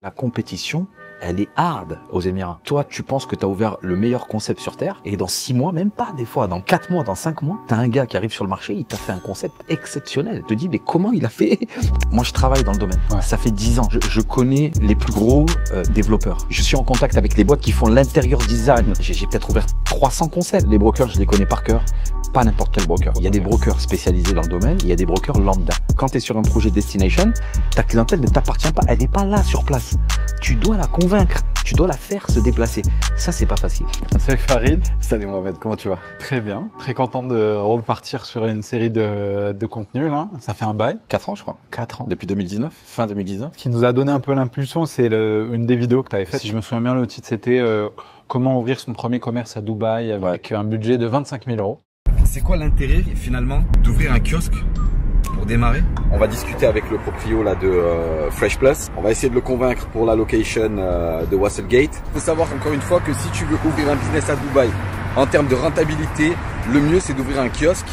La compétition, elle est hard aux Émirats. Toi, tu penses que tu as ouvert le meilleur concept sur Terre et dans 6 mois, même pas des fois, dans 4 mois, dans 5 mois, tu as un gars qui arrive sur le marché, il t'a fait un concept exceptionnel. Tu te dis, mais comment il a fait? Moi, je travaille dans le domaine. Ouais. Ça fait 10 ans. Je connais les plus gros développeurs. Je suis en contact avec les boîtes qui font l'intérieur design. J'ai peut-être ouvert 300 concepts. Les brokers, je les connais par cœur. Pas n'importe quel broker. Il y a des brokers spécialisés dans le domaine, il y a des brokers lambda. Quand tu es sur un projet destination, ta clientèle ne t'appartient pas, elle n'est pas là sur place. Tu dois la convaincre, tu dois la faire se déplacer. Ça, c'est pas facile. Salut Farid. Salut Mohamed, comment tu vas? Très bien, très content de repartir sur une série de contenus là. Ça fait un bail. 4 ans, je crois. 4 ans. Depuis 2019, fin 2019. Ce qui nous a donné un peu l'impulsion, c'est une des vidéos que tu avais faites. Si je me souviens bien, le titre c'était comment ouvrir son premier commerce à Dubaï avec un budget de 25 000 euros. C'est quoi l'intérêt finalement d'ouvrir un kiosque pour démarrer? On va discuter avec le proprio là de Fresh Plus. On va essayer de le convaincre pour la location de Wasselgate. Il faut savoir encore une fois que si tu veux ouvrir un business à Dubaï, en termes de rentabilité, le mieux c'est d'ouvrir un kiosque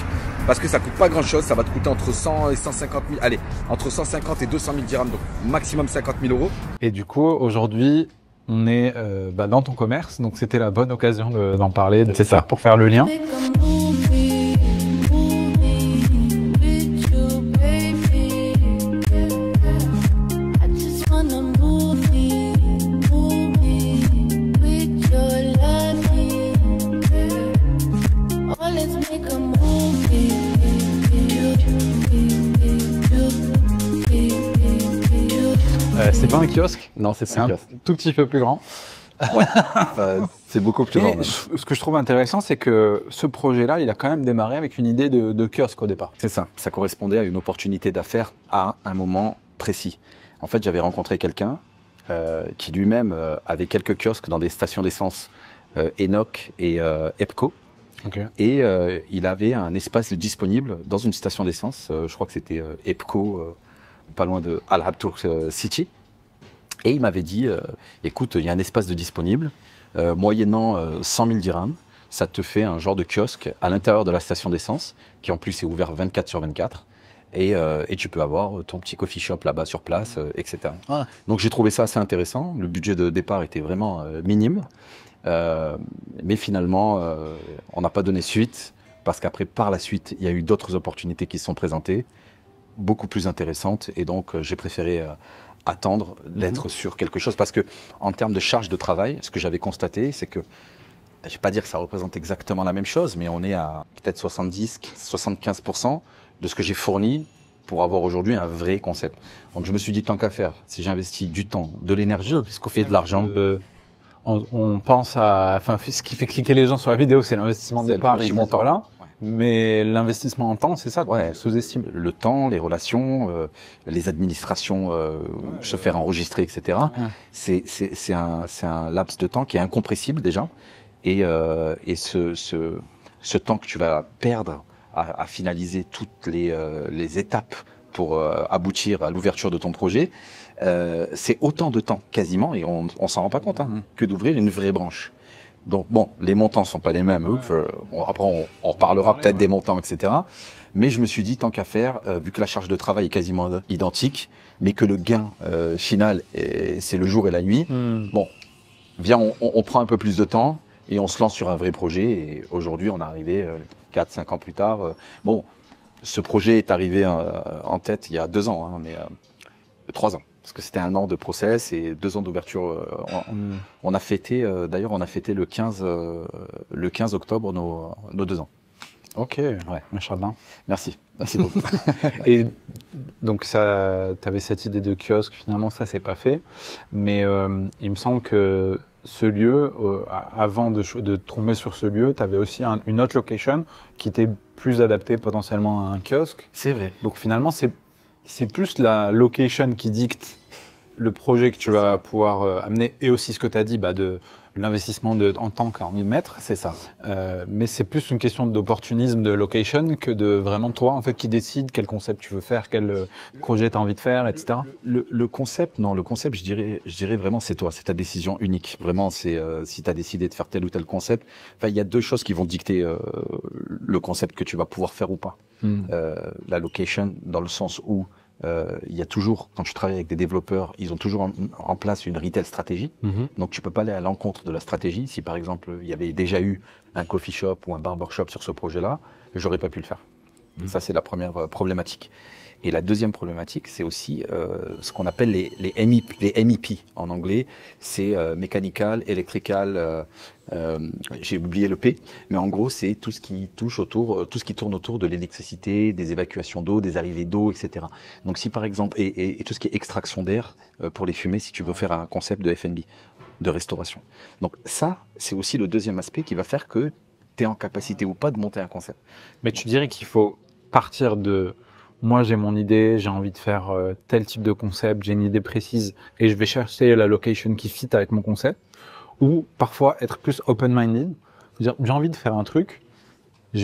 parce que ça coûte pas grand chose. Ça va te coûter entre 100 et 150 000, allez, entre 150 et 200 000 dirhams, donc maximum 50 000 euros. Et du coup, aujourd'hui, on est dans ton commerce, donc c'était la bonne occasion d'en parler. C'est ça, pour faire le lien. C'est pas un kiosque? Non, c'est un kiosque. Tout petit peu plus grand. Ouais. C'est beaucoup plus grand. Ce que je trouve intéressant, c'est que ce projet-là, il a quand même démarré avec une idée de kiosque au départ. C'est ça. Ça correspondait à une opportunité d'affaires à un moment précis. En fait, j'avais rencontré quelqu'un qui lui-même avait quelques kiosques dans des stations d'essence Enoch et Epco. Okay. Et il avait un espace disponible dans une station d'essence. Je crois que c'était Epco, pas loin de Al Habtouk City. Et il m'avait dit, écoute, il y a un espace de disponible, moyennant 100 000 dirhams, ça te fait un genre de kiosque à l'intérieur de la station d'essence, qui en plus est ouvert 24/24, et tu peux avoir ton petit coffee shop là-bas sur place, etc. Ah. Donc j'ai trouvé ça assez intéressant, le budget de départ était vraiment minime, mais finalement, on n'a pas donné suite, parce qu'après, par la suite, il y a eu d'autres opportunités qui se sont présentées, beaucoup plus intéressantes, et donc j'ai préféré attendre d'être sur quelque chose, parce que en termes de charge de travail, ce que j'avais constaté, c'est que, je ne vais pas dire que ça représente exactement la même chose, mais on est à peut-être 70-75% de ce que j'ai fourni pour avoir aujourd'hui un vrai concept. Donc je me suis dit, tant qu'à faire, si j'investis du temps, de l'énergie, puisqu'on fait de l'argent. On pense à, enfin, ce qui fait cliquer les gens sur la vidéo, c'est l'investissement de départ, ils montent là. Mais l'investissement en temps, c'est ça, ouais, sous-estime. Le temps, les relations, les administrations, se faire enregistrer, etc. Ouais. C'est un laps de temps qui est incompressible déjà. Et ce temps que tu vas perdre à finaliser toutes les étapes pour aboutir à l'ouverture de ton projet, c'est autant de temps quasiment, et on s'en rend pas compte, que d'ouvrir une vraie branche. Donc bon, les montants sont pas les mêmes. Après, on reparlera peut-être des montants, etc. Mais je me suis dit, tant qu'à faire, vu que la charge de travail est quasiment identique, mais que le gain final, c'est le jour et la nuit, bon, viens, on prend un peu plus de temps et on se lance sur un vrai projet. Et aujourd'hui, on est arrivé 4-5 ans plus tard. Bon, ce projet est arrivé en tête il y a 2 ans, mais 3 ans. Parce que c'était 1 an de process et 2 ans d'ouverture. On a fêté, d'ailleurs, on a fêté le 15 octobre nos 2 ans. Ok, ouais, machallah. Merci beaucoup. Et donc tu avais cette idée de kiosque, finalement ça c'est pas fait. Mais il me semble que ce lieu, avant de tomber sur ce lieu, tu avais aussi une autre location qui était plus adaptée potentiellement à un kiosque. C'est vrai. Donc finalement c'est plus la location qui dicte le projet que tu vas pouvoir amener, et aussi ce que tu as dit, de l'investissement en temps qu'à en y mettre. C'est ça. Mais c'est plus une question d'opportunisme, de location, que de vraiment toi, en fait, qui décide quel concept tu veux faire, quel projet tu as envie de faire, etc. Le concept, non, le concept, je dirais vraiment, c'est toi, c'est ta décision unique. Vraiment, c'est si tu as décidé de faire tel ou tel concept. Enfin, il y a 2 choses qui vont dicter le concept que tu vas pouvoir faire ou pas. La location, dans le sens où il y a toujours, quand tu travailles avec des développeurs, ils ont toujours en place une retail stratégie. Donc tu peux pas aller à l'encontre de la stratégie. Si par exemple il y avait déjà eu un coffee shop ou un barbershop sur ce projet-là, j'aurais pas pu le faire. Ça c'est la première problématique. Et la deuxième problématique, c'est aussi ce qu'on appelle les MEP en anglais. C'est Mechanical, Electrical, j'ai oublié le P, mais en gros, c'est tout ce qui tourne autour de l'électricité, des évacuations d'eau, des arrivées d'eau, etc. Donc si par exemple, et tout ce qui est extraction d'air pour les fumées, si tu veux faire un concept de F&B, de restauration. Donc ça, c'est aussi le deuxième aspect qui va faire que tu es en capacité ou pas de monter un concept. Mais tu dirais qu'il faut partir de... Moi, j'ai mon idée, j'ai envie de faire tel type de concept, j'ai une idée précise et je vais chercher la location qui fit avec mon concept. Ou parfois être plus open-minded, dire j'ai envie de faire un truc,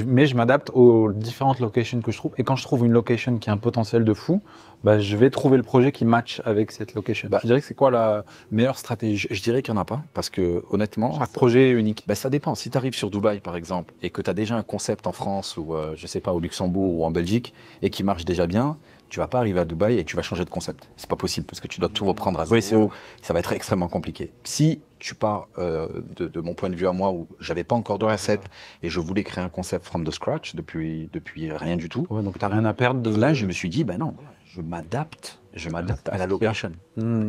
mais je m'adapte aux différentes locations que je trouve. Et quand je trouve une location qui a un potentiel de fou, bah, je vais trouver le projet qui match avec cette location. Bah, je dirais que c'est quoi la meilleure stratégie? Je dirais qu'il n'y en a pas, parce que honnêtement, chaque projet est unique. Bah, ça dépend. Si tu arrives sur Dubaï, par exemple, et que tu as déjà un concept en France, ou je sais pas, au Luxembourg ou en Belgique, et qui marche déjà bien, tu vas pas arriver à Dubaï et tu vas changer de concept. C'est pas possible, parce que tu dois tout reprendre à zéro. Ça va être extrêmement compliqué. Si tu pars de mon point de vue à moi, où j'avais pas encore de recette, et je voulais créer un concept from the scratch, depuis rien du tout. Ouais, donc tu n'as rien à perdre. Là, je me suis dit, ben non, je m'adapte à la location.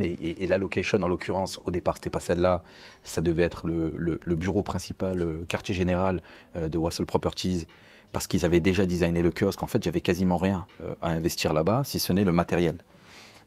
Et la location, en l'occurrence, au départ, c'était pas celle-là. Ça devait être le bureau principal, le quartier général de Wassel Properties, parce qu'ils avaient déjà designé le kiosque. En fait, j'avais quasiment rien à investir là-bas, si ce n'est le matériel.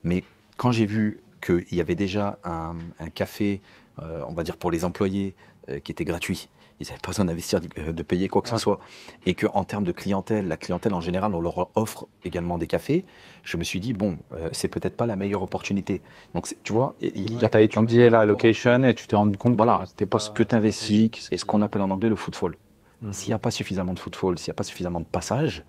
Mais quand j'ai vu qu'il y avait déjà un café, on va dire pour les employés, qui était gratuit, ils n'avaient pas besoin d'investir, de payer quoi que ce soit. Et qu'en termes de clientèle, la clientèle en général, on leur offre également des cafés. Je me suis dit, bon, c'est peut-être pas la meilleure opportunité. Donc, tu vois... Tu as étudié la location et tu t'es rendu compte... Voilà, c'était pas ce que tu investis, et ce qu'on appelle en anglais le footfall. S'il n'y a pas suffisamment de footfall, s'il n'y a pas suffisamment de passage,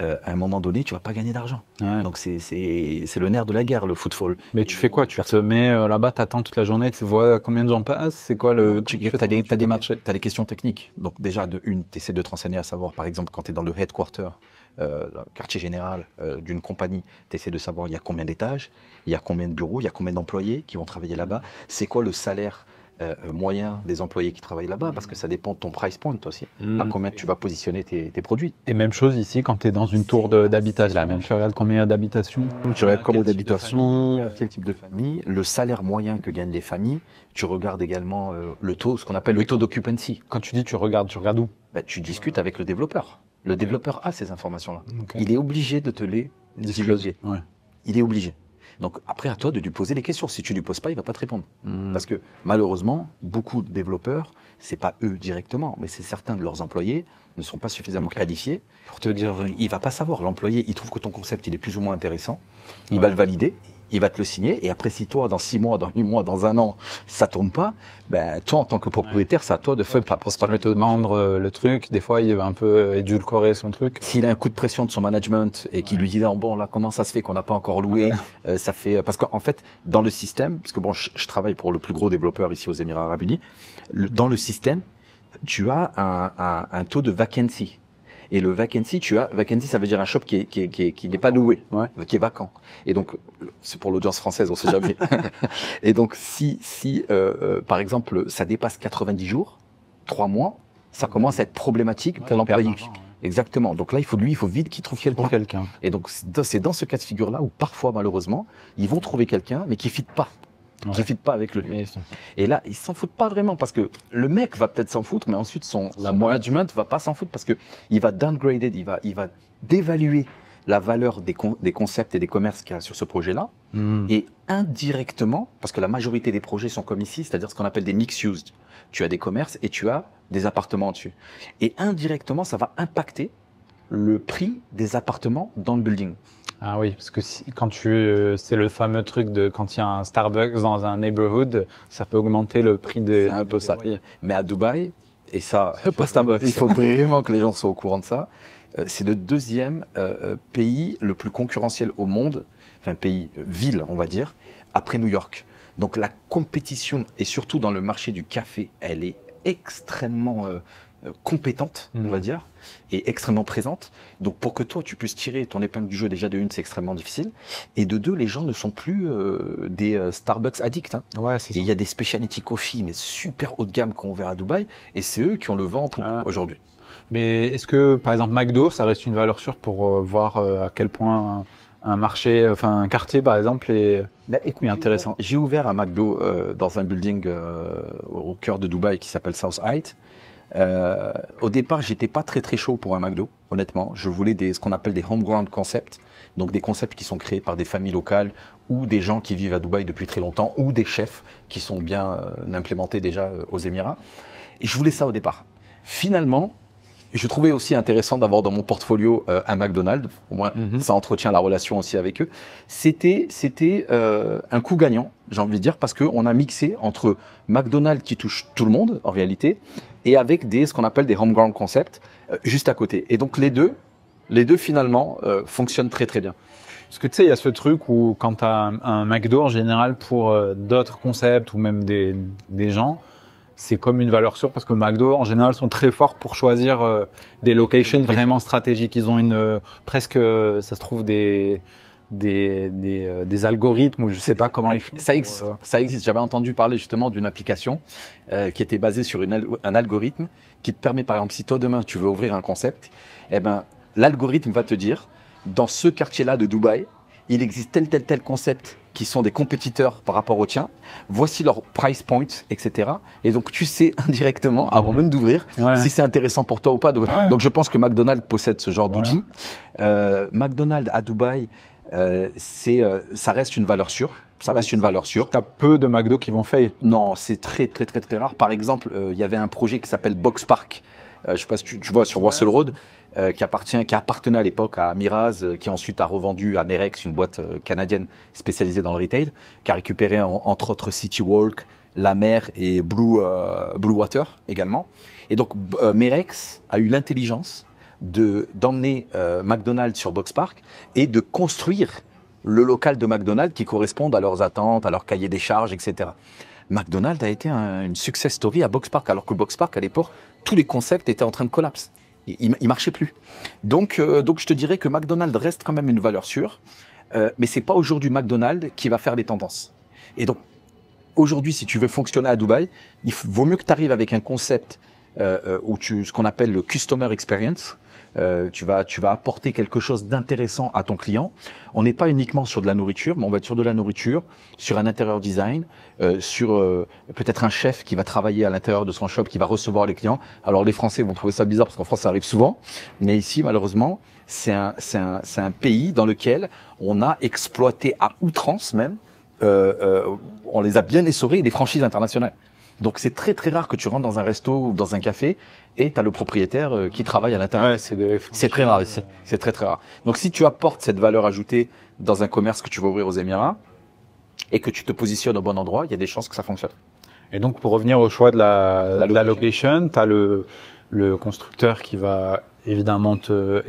à un moment donné, tu ne vas pas gagner d'argent. Ouais. Donc, c'est le nerf de la guerre, le footfall. Mais tu fais quoi? Tu te mets là-bas, tu attends toute la journée, tu vois combien de gens passent? C'est quoi le... Tu as des questions techniques. Donc, déjà, tu essaies de te renseigner à savoir, par exemple, quand tu es dans le headquarter, le quartier général d'une compagnie, tu essaies de savoir il y a combien d'étages, il y a combien de bureaux, il y a combien d'employés qui vont travailler là-bas, c'est quoi le salaire moyen des employés qui travaillent là-bas, parce que ça dépend de ton price point aussi, à combien tu vas positionner tes produits. Et même chose ici, quand tu es dans une tour d'habitation, tu regardes combien il y a d'habitations, tu regardes combien d'habitations, quel type de famille, le salaire moyen que gagnent les familles, tu regardes également le taux, ce qu'on appelle le taux d'occupancy. Quand tu dis tu regardes où? Bah, tu discutes avec le développeur. Le développeur a ces informations-là. Okay. Il est obligé de te les discloser. Ouais. Il est obligé. Donc après, à toi de lui poser des questions. Si tu ne lui poses pas, il ne va pas te répondre. Parce que malheureusement, beaucoup de développeurs, ce n'est pas eux directement, mais c'est certains de leurs employés ne sont pas suffisamment qualifiés pour te dire, il ne va pas savoir. L'employé, il trouve que ton concept, il est plus ou moins intéressant. Il va le valider, il va te le signer. Et après, si toi, dans 6 mois, dans 8 mois, dans 1 an, ça ne tourne pas, ben, toi, en tant que propriétaire, c'est à toi de faire pas pour te vendre le truc. Des fois, il va un peu édulcorer son truc. S'il a un coup de pression de son management et qu'il lui dit, bon, là, comment ça se fait qu'on n'a pas encore loué, ça fait, parce qu'en fait, dans le système, parce que bon, je travaille pour le plus gros développeur ici aux Émirats Arabes Unis, dans le système, tu as un taux de vacancy. Et le vacancy, vacancy, ça veut dire un shop qui n'est pas loué, qui est vacant. Et donc, c'est pour l'audience française, on sait jamais. Et donc, si par exemple, ça dépasse 90 jours, 3 mois, ça commence à être problématique pour l'employé. Exactement. Donc là, il faut vite qu'ils trouvent quelqu'un. Et donc, c'est dans ce cas de figure-là où parfois, malheureusement, ils vont trouver quelqu'un, mais qui ne fit pas. Qui ne fit pas avec le. Et là, ils s'en foutent pas vraiment parce que le mec va peut-être s'en foutre, mais ensuite la management va pas s'en foutre parce que il va downgrader, il va dévaluer la valeur des concepts et des commerces qu'il y a sur ce projet-là. Et indirectement, parce que la majorité des projets sont comme ici, c'est-à-dire ce qu'on appelle des mixed use. Tu as des commerces et tu as des appartements dessus. Et indirectement, ça va impacter le prix des appartements dans le building. Ah oui, parce que c'est le fameux truc de quand il y a un Starbucks dans un neighborhood, ça peut augmenter le prix des... C'est un peu ça. Mais à Dubaï, et ça, pas Starbucks, il faut vraiment que les gens soient au courant de ça, c'est le 2e pays le plus concurrentiel au monde, enfin ville on va dire, après New York. Donc la compétition, et surtout dans le marché du café, elle est extrêmement compétente, on va dire, et extrêmement présente. Donc pour que toi, tu puisses tirer ton épingle du jeu, déjà de une, c'est extrêmement difficile. Et de deux, les gens ne sont plus des Starbucks addicts. Hein. Ouais, Et il y a des specialty coffee, mais super haut de gamme qu'on verra à Dubaï, et c'est eux qui ont le vent aujourd'hui. Mais est-ce que, par exemple, McDo, ça reste une valeur sûre pour voir à quel point un marché, enfin un quartier, par exemple, est intéressant? J'ai ouvert un McDo dans un building au cœur de Dubaï qui s'appelle South Heights. Au départ, j'étais pas très chaud pour un McDo, honnêtement. Je voulais ce qu'on appelle des homegrown concepts, donc des concepts qui sont créés par des familles locales ou des gens qui vivent à Dubaï depuis très longtemps ou des chefs qui sont bien implémentés déjà aux Émirats. Et je voulais ça au départ. Finalement, je trouvais aussi intéressant d'avoir dans mon portfolio un McDonald's. Au moins, ça entretient la relation aussi avec eux. C'était un coup gagnant, j'ai envie de dire, parce qu'on a mixé entre McDonald's qui touche tout le monde, en réalité, et avec ce qu'on appelle des homegrown concepts juste à côté. Et donc, les deux finalement, fonctionnent très bien. Parce que tu sais, il y a ce truc où quand tu as un McDo, en général, pour d'autres concepts ou même des gens, c'est comme une valeur sûre parce que McDo, en général, sont très forts pour choisir des locations vraiment stratégiques. Ils ont presque, ça se trouve, des algorithmes ou je sais pas comment ça existe. J'avais entendu parler justement d'une application qui était basée sur un algorithme qui te permet, par exemple, si toi demain tu veux ouvrir un concept, eh ben, l'algorithme va te dire, dans ce quartier-là de Dubaï, il existe tel concept qui sont des compétiteurs par rapport au tien. Voici leur price point, etc. Et donc, tu sais indirectement, avant même d'ouvrir, si c'est intéressant pour toi ou pas. Donc, je pense que McDonald's possède ce genre d'outil. McDonald's à Dubaï, ça reste une valeur sûre. Ça reste une valeur sûre. T'as peu de McDo qui vont fail. Non, c'est très rare. Par exemple, il y avait un projet qui s'appelle Box Park. Je sais pas si tu vois sur Russell Road. Qui appartenait à l'époque à Miraz, qui ensuite a revendu à Merex, une boîte canadienne spécialisée dans le retail, qui a récupéré entre autres City Walk, La Mer et Blue Water également. Et donc Merex a eu l'intelligence d'emmener McDonald's sur Box Park et de construire le local de McDonald's qui corresponde à leurs attentes, à leur cahier des charges, etc. McDonald's a été une success story à Box Park, alors que Box Park à l'époque, tous les concepts étaient en train de collapse. Il marchait plus. Donc, je te dirais que McDonald's reste quand même une valeur sûre, mais c'est pas aujourd'hui McDonald's qui va faire les tendances. Et donc, aujourd'hui, si tu veux fonctionner à Dubaï, il vaut mieux que tu arrives avec un concept où ce qu'on appelle le customer experience. Tu vas apporter quelque chose d'intéressant à ton client. On n'est pas uniquement sur de la nourriture, mais on va être sur de la nourriture, sur un intérieur design, sur peut-être un chef qui va travailler à l'intérieur de son shop, qui va recevoir les clients. Alors les Français vont trouver ça bizarre parce qu'en France ça arrive souvent, mais ici malheureusement c'est un pays dans lequel on a exploité à outrance même, on les a bien essorés, des franchises internationales. Donc c'est très rare que tu rentres dans un resto ou dans un café et tu as le propriétaire qui travaille à l'intérieur. Ouais, c'est très rare ici. C'est très rare. Donc si tu apportes cette valeur ajoutée dans un commerce que tu vas ouvrir aux Émirats et que tu te positionnes au bon endroit, il y a des chances que ça fonctionne. Et donc pour revenir au choix de la location, tu as le constructeur qui va évidemment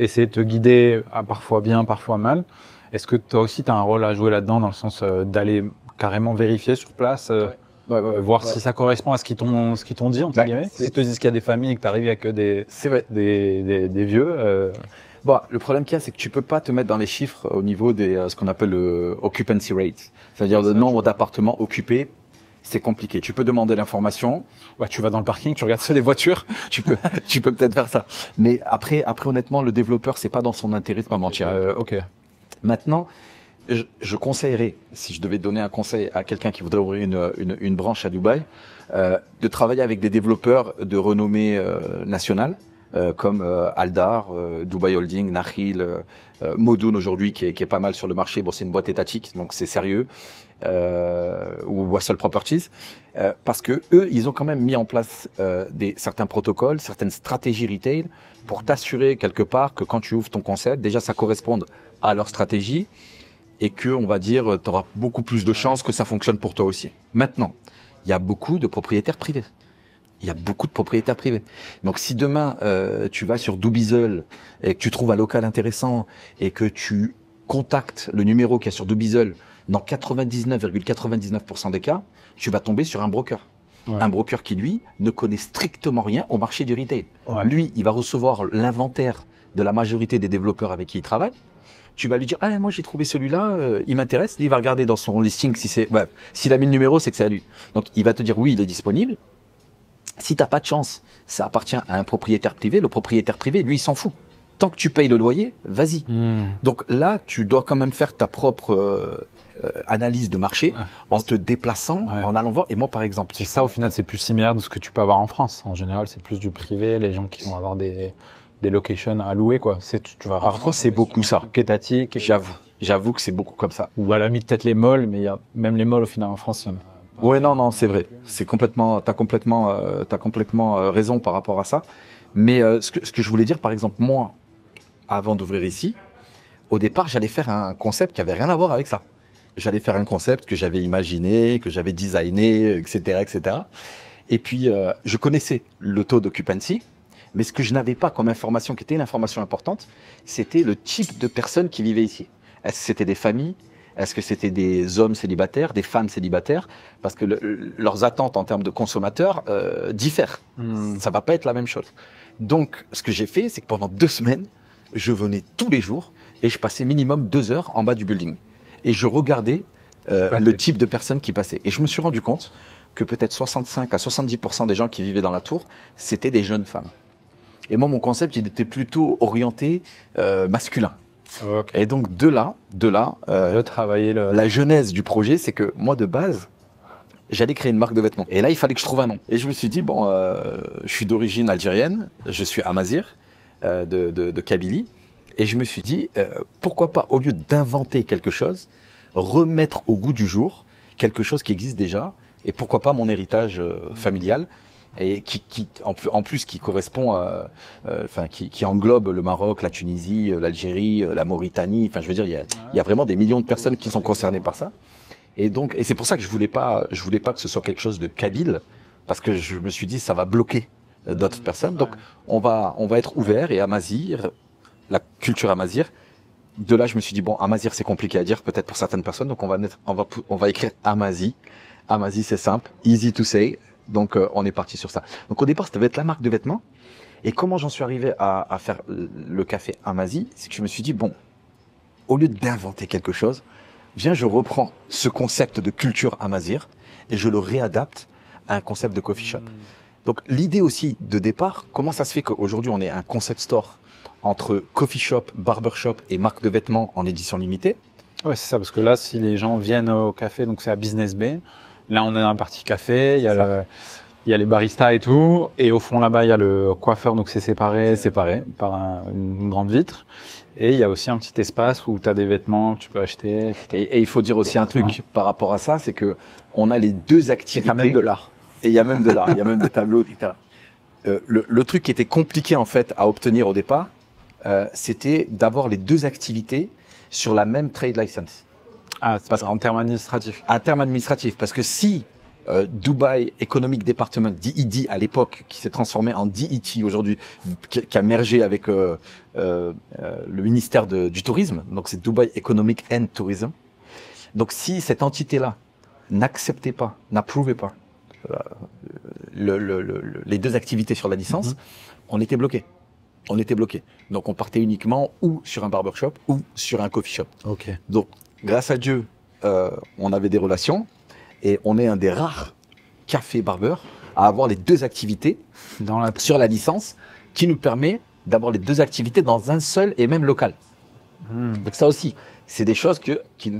essayer de te guider, parfois bien, parfois mal. Est-ce que toi aussi tu as un rôle à jouer là-dedans dans le sens d'aller carrément vérifier sur place voir si ça correspond à ce qu'ils t'ont dit, entre guillemets. Si ils te disent qu'il y a des familles et que tu arrives avec des vieux. Bon, le problème qu'il y a, c'est que tu peux pas te mettre dans les chiffres au niveau ce qu'on appelle le occupancy rate. C'est-à-dire le nombre d'appartements occupés. C'est compliqué. Tu peux demander l'information. Ouais, tu vas dans le parking, tu regardes les voitures. tu peux peut-être faire ça. Mais après, honnêtement, le développeur, c'est pas dans son intérêt de pas mentir. Ok. Maintenant, je conseillerais, si je devais donner un conseil à quelqu'un qui voudrait ouvrir une branche à Dubaï, de travailler avec des développeurs de renommée nationale, comme Aldar, Dubai Holding, Nakhil, Modun aujourd'hui qui est pas mal sur le marché. Bon, c'est une boîte étatique, donc c'est sérieux, ou Wassel Properties, parce que eux, ils ont quand même mis en place certains protocoles, certaines stratégies retail pour t'assurer quelque part que quand tu ouvres ton concept, déjà ça corresponde à leur stratégie. Et que, on va dire, tu auras beaucoup plus de chances que ça fonctionne pour toi aussi. Maintenant, il y a beaucoup de propriétaires privés. Donc, si demain, tu vas sur Dubizzle et que tu trouves un local intéressant et que tu contactes le numéro qu'il y a sur Dubizzle, dans 99,99% des cas, tu vas tomber sur un broker. Ouais. Un broker qui, lui, ne connaît strictement rien au marché du retail. Ouais. Lui, il va recevoir l'inventaire de la majorité des développeurs avec qui il travaille. Tu vas lui dire, ah, moi j'ai trouvé celui-là, il m'intéresse. Il va regarder dans son listing si c'est, s'il a mis le numéro, c'est que c'est à lui. Donc il va te dire oui, il est disponible. Si t'as pas de chance, ça appartient à un propriétaire privé. Le propriétaire privé, lui, il s'en fout. Tant que tu payes le loyer, vas-y. Donc là, tu dois quand même faire ta propre analyse de marché en te déplaçant, en allant voir. Et moi, par exemple, C'est ça, au final, c'est plus similaire de ce que tu peux avoir en France. En général, c'est plus du privé, les gens qui vont avoir des locations à louer, quoi. Tu vas en France, c'est beaucoup ça. étatique. J'avoue que c'est beaucoup comme ça. Ou à la limite, peut-être les malls, mais il y a même les malls, au final, en France, il y en a. Ouais, non, c'est vrai. T'as complètement raison par rapport à ça. Mais ce que je voulais dire, par exemple, moi, avant d'ouvrir ici, au départ, j'allais faire un concept qui avait rien à voir avec ça. J'allais faire un concept que j'avais imaginé, que j'avais designé, etc., etc. Et puis, je connaissais le taux d'occupancy, mais ce que je n'avais pas comme information, qui était l'information importante, c'était le type de personnes qui vivaient ici. Est-ce que c'était des familles? Est-ce que c'était des hommes célibataires, des femmes célibataires? Parce que leurs attentes en termes de consommateurs diffèrent. Ça va pas être la même chose. Donc, ce que j'ai fait, c'est que pendant 2 semaines, je venais tous les jours et je passais minimum 2 heures en bas du building. Et je regardais le type de personnes qui passaient. Et je me suis rendu compte que peut-être 65 à 70% des gens qui vivaient dans la tour, c'était des jeunes femmes. Et moi, mon concept, il était plutôt orienté masculin. Okay. Et donc, de là, travailler la genèse du projet, c'est que moi, de base, j'allais créer une marque de vêtements. Et là, il fallait que je trouve un nom. Et je me suis dit, bon, je suis d'origine algérienne, je suis amazir de Kabylie. Et je me suis dit, pourquoi pas, au lieu d'inventer quelque chose, remettre au goût du jour quelque chose qui existe déjà, et pourquoi pas mon héritage familial, et qui en plus qui correspond, qui englobe le Maroc, la Tunisie, l'Algérie, la Mauritanie. Enfin, je veux dire, il y a vraiment des millions de personnes qui sont concernées par ça. Et donc, et c'est pour ça que je voulais pas que ce soit quelque chose de kabyle, parce que je me suis dit, ça va bloquer d'autres personnes. Donc, on va être ouvert, et Amazir, la culture amazir. De là, je me suis dit, bon, amazir, c'est compliqué à dire, peut-être pour certaines personnes, donc on va écrire Amazi. Amazi, c'est simple, easy to say. Donc, on est parti sur ça. Donc, au départ, ça devait être la marque de vêtements. Et comment j'en suis arrivé à faire le café Amazi, c'est que je me suis dit, bon, au lieu d'inventer quelque chose, viens, je reprends ce concept de culture amazir et je le réadapte à un concept de coffee shop. Donc, l'idée aussi de départ, comment ça se fait qu'aujourd'hui, on est un concept store entre coffee shop, barbershop et marque de vêtements en édition limitée? Ouais, c'est ça, parce que là, si les gens viennent au café, donc c'est à Business Bay. Là, on est dans la partie café, il y a les baristas et tout. Et au fond, là-bas, il y a le coiffeur, donc c'est séparé par une grande vitre. Et il y a aussi un petit espace où tu as des vêtements que tu peux acheter. Et il faut dire aussi un truc par rapport à ça, c'est que on a les deux activités. Il y a même de l'art. Et il y a même de l'art, il y a même des tableaux, etc. Le truc qui était compliqué en fait à obtenir au départ, c'était d'avoir les deux activités sur la même trade license. Ah, c'est en termes administratifs. En termes administratifs, parce que si Dubai Economic Department, DED à l'époque, qui s'est transformé en DET aujourd'hui, qui a mergé avec le ministère du Tourisme, donc c'est Dubai Economic and Tourism. Donc si cette entité-là n'acceptait pas, n'approuvait pas les deux activités sur la licence, on était bloqué. On était bloqué. Donc on partait uniquement ou sur un barbershop ou sur un coffee shop. Ok. Donc grâce à Dieu, on avait des relations et on est un des rares cafés barbers à avoir les deux activités sur la licence, qui nous permet d'avoir les deux activités dans un seul et même local. Donc ça aussi, c'est des choses qui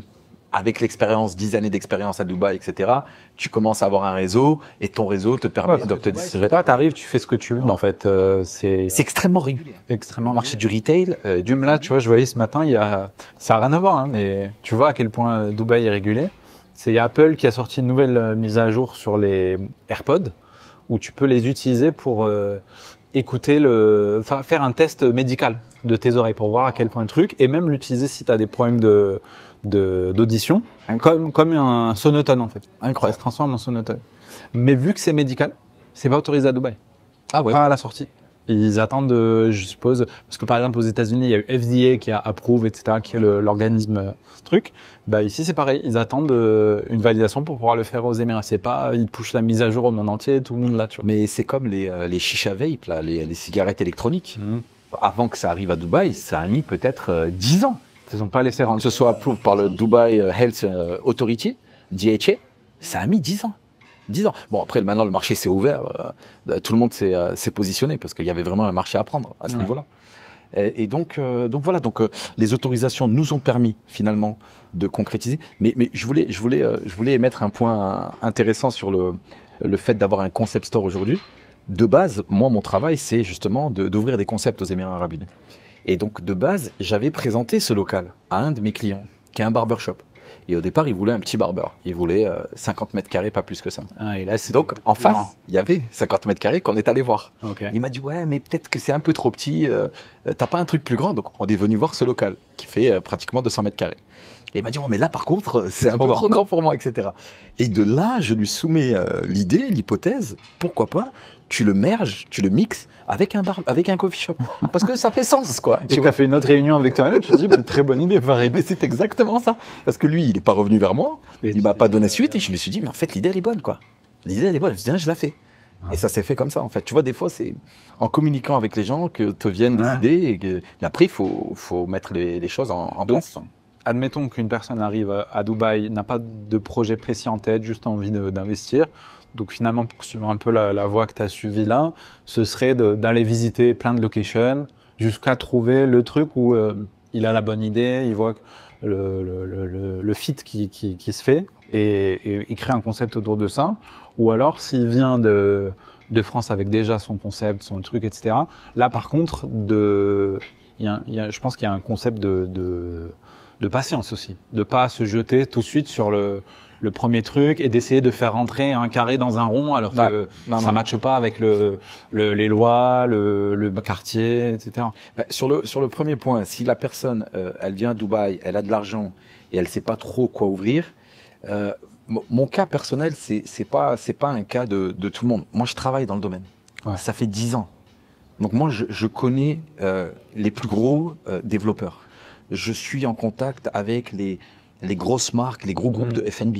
avec l'expérience, 10 années d'expérience à Dubaï, etc., tu commences à avoir un réseau et ton réseau te permet de te distribuer. Toi, t'arrives, tu fais ce que tu veux. En fait, c'est extrêmement régulier. Extrêmement marché du retail. Là, tu vois, je voyais ce matin, ça n'a rien à voir, hein, mais tu vois à quel point Dubaï est régulé. Il y a Apple qui a sorti une nouvelle mise à jour sur les AirPods, où tu peux les utiliser pour faire un test médical de tes oreilles pour voir à quel point le truc, et même l'utiliser si tu as des problèmes d'audition, comme un sonotone en fait. Incroyable. Ça se transforme en sonotone. Mais vu que c'est médical, c'est pas autorisé à Dubaï. Ah ouais. Pas à la sortie. Ils attendent, je suppose, parce que par exemple aux États-Unis, il y a eu FDA qui a approuvé, etc., qui est l'organisme truc. Bah ici c'est pareil, ils attendent une validation pour pouvoir le faire aux Émirats. C'est pas, ils pushent la mise à jour au monde entier, tout le monde là, tu vois. Mais c'est comme les chicha vape, là, les cigarettes électroniques. Avant que ça arrive à Dubaï, ça a mis peut-être 10 ans. Ils n'ont pas laissé rentrer. Que ce soit approuvé par le Dubai Health Authority, DHA, ça a mis 10 ans. 10 ans. Bon, après, maintenant, le marché s'est ouvert. Tout le monde s'est positionné parce qu'il y avait vraiment un marché à prendre à ce niveau-là. Et donc voilà. Donc, les autorisations nous ont permis finalement de concrétiser. Mais je voulais émettre un point intéressant sur le fait d'avoir un concept store aujourd'hui. De base, moi, mon travail, c'est justement d'ouvrir des concepts aux Émirats Arabes Unis. Et donc, de base, j'avais présenté ce local à un de mes clients, qui est un barbershop. Et au départ, il voulait un petit barber. Il voulait 50 mètres carrés, pas plus que ça. Ah, et là, donc, en face, il y avait 50 mètres carrés qu'on est allé voir. Okay. Il m'a dit, ouais, mais peut-être que c'est un peu trop petit. T'as pas un truc plus grand? Donc, on est venu voir ce local, qui fait pratiquement 200 mètres carrés. Et il m'a dit, oh, mais là, par contre, c'est un peu trop grand pour moi, etc. Et de là, je lui soumets l'idée, l'hypothèse, pourquoi pas, tu le merges, tu le mixes avec un coffee shop. Parce que ça fait sens, quoi. Tu as fait une autre réunion avec toi, tu te dis, très bonne idée, pareil. Mais c'est exactement ça. Parce que lui, il n'est pas revenu vers moi, il m'a pas donné suite, et je me suis dit, mais en fait, l'idée, elle est bonne, quoi. L'idée, elle est bonne. Je me suis dit, je la fais. Et ça s'est fait comme ça, en fait. Tu vois, des fois, c'est en communiquant avec les gens que te viennent des idées, et que après, il faut mettre les choses en place. Admettons qu'une personne arrive à Dubaï, n'a pas de projet précis en tête, juste envie d'investir. Donc finalement, pour suivre un peu la voie que tu as suivie là, ce serait d'aller visiter plein de locations jusqu'à trouver le truc où il a la bonne idée, il voit le fit qui se fait et il crée un concept autour de ça. Ou alors, s'il vient de France avec déjà son concept, son truc, etc. Là, par contre, je pense qu'il y a un concept de patience aussi, de pas se jeter tout de suite sur le premier truc et d'essayer de faire rentrer un carré dans un rond alors que ça ne matche pas avec les lois, le quartier, etc. Sur le premier point, si la personne, elle vient à Dubaï, elle a de l'argent et elle ne sait pas trop quoi ouvrir, mon cas personnel, c'est pas un cas de tout le monde. Moi, je travaille dans le domaine. Ouais. Ça fait 10 ans. Donc moi, je connais les plus gros développeurs. Je suis en contact avec les grosses marques, les gros groupes de F&B.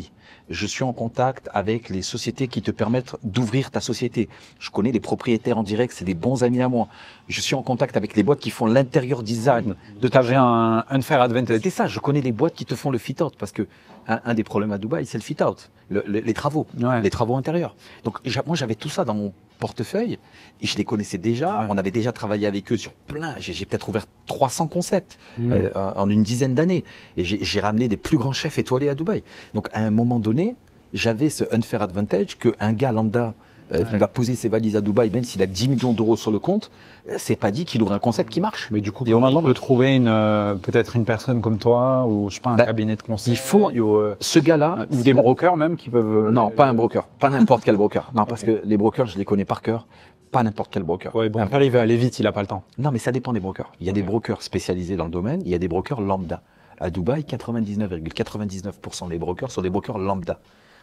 Je suis en contact avec les sociétés qui te permettent d'ouvrir ta société. Je connais les propriétaires en direct, c'est des bons amis à moi. Je suis en contact avec les boîtes qui font l'intérieur design. T'avais un unfair advantage. C'est ça, je connais les boîtes qui te font le fit-out parce que un des problèmes à Dubaï, c'est le fit-out, les travaux, les travaux intérieurs. Donc moi, j'avais tout ça dans mon portefeuille et je les connaissais déjà. Ouais. On avait déjà travaillé avec eux sur plein. J'ai peut-être ouvert 300 concepts en une dizaine d'années et j'ai ramené des plus grands chefs étoilés à Dubaï. Donc à un moment donné, j'avais ce unfair advantage qu'un gars lambda qui va poser ses valises à Dubaï, même s'il a 10 millions d'euros sur le compte, c'est pas dit qu'il ouvre un concept qui marche. Mais du coup, il y a maintenant de trouver peut-être une personne comme toi ou je sais pas un cabinet de conseil. Il faut ce gars-là ou des brokers même qui peuvent. Non, pas un broker, pas n'importe quel broker. Non, parce que les brokers, je les connais par cœur. Pas n'importe quel broker. Ouais, bon, après, il va aller vite, il a pas le temps. Non, mais ça dépend des brokers. Il y a des brokers spécialisés dans le domaine, il y a des brokers lambda. À Dubaï, 99,99% des brokers sont des brokers lambda.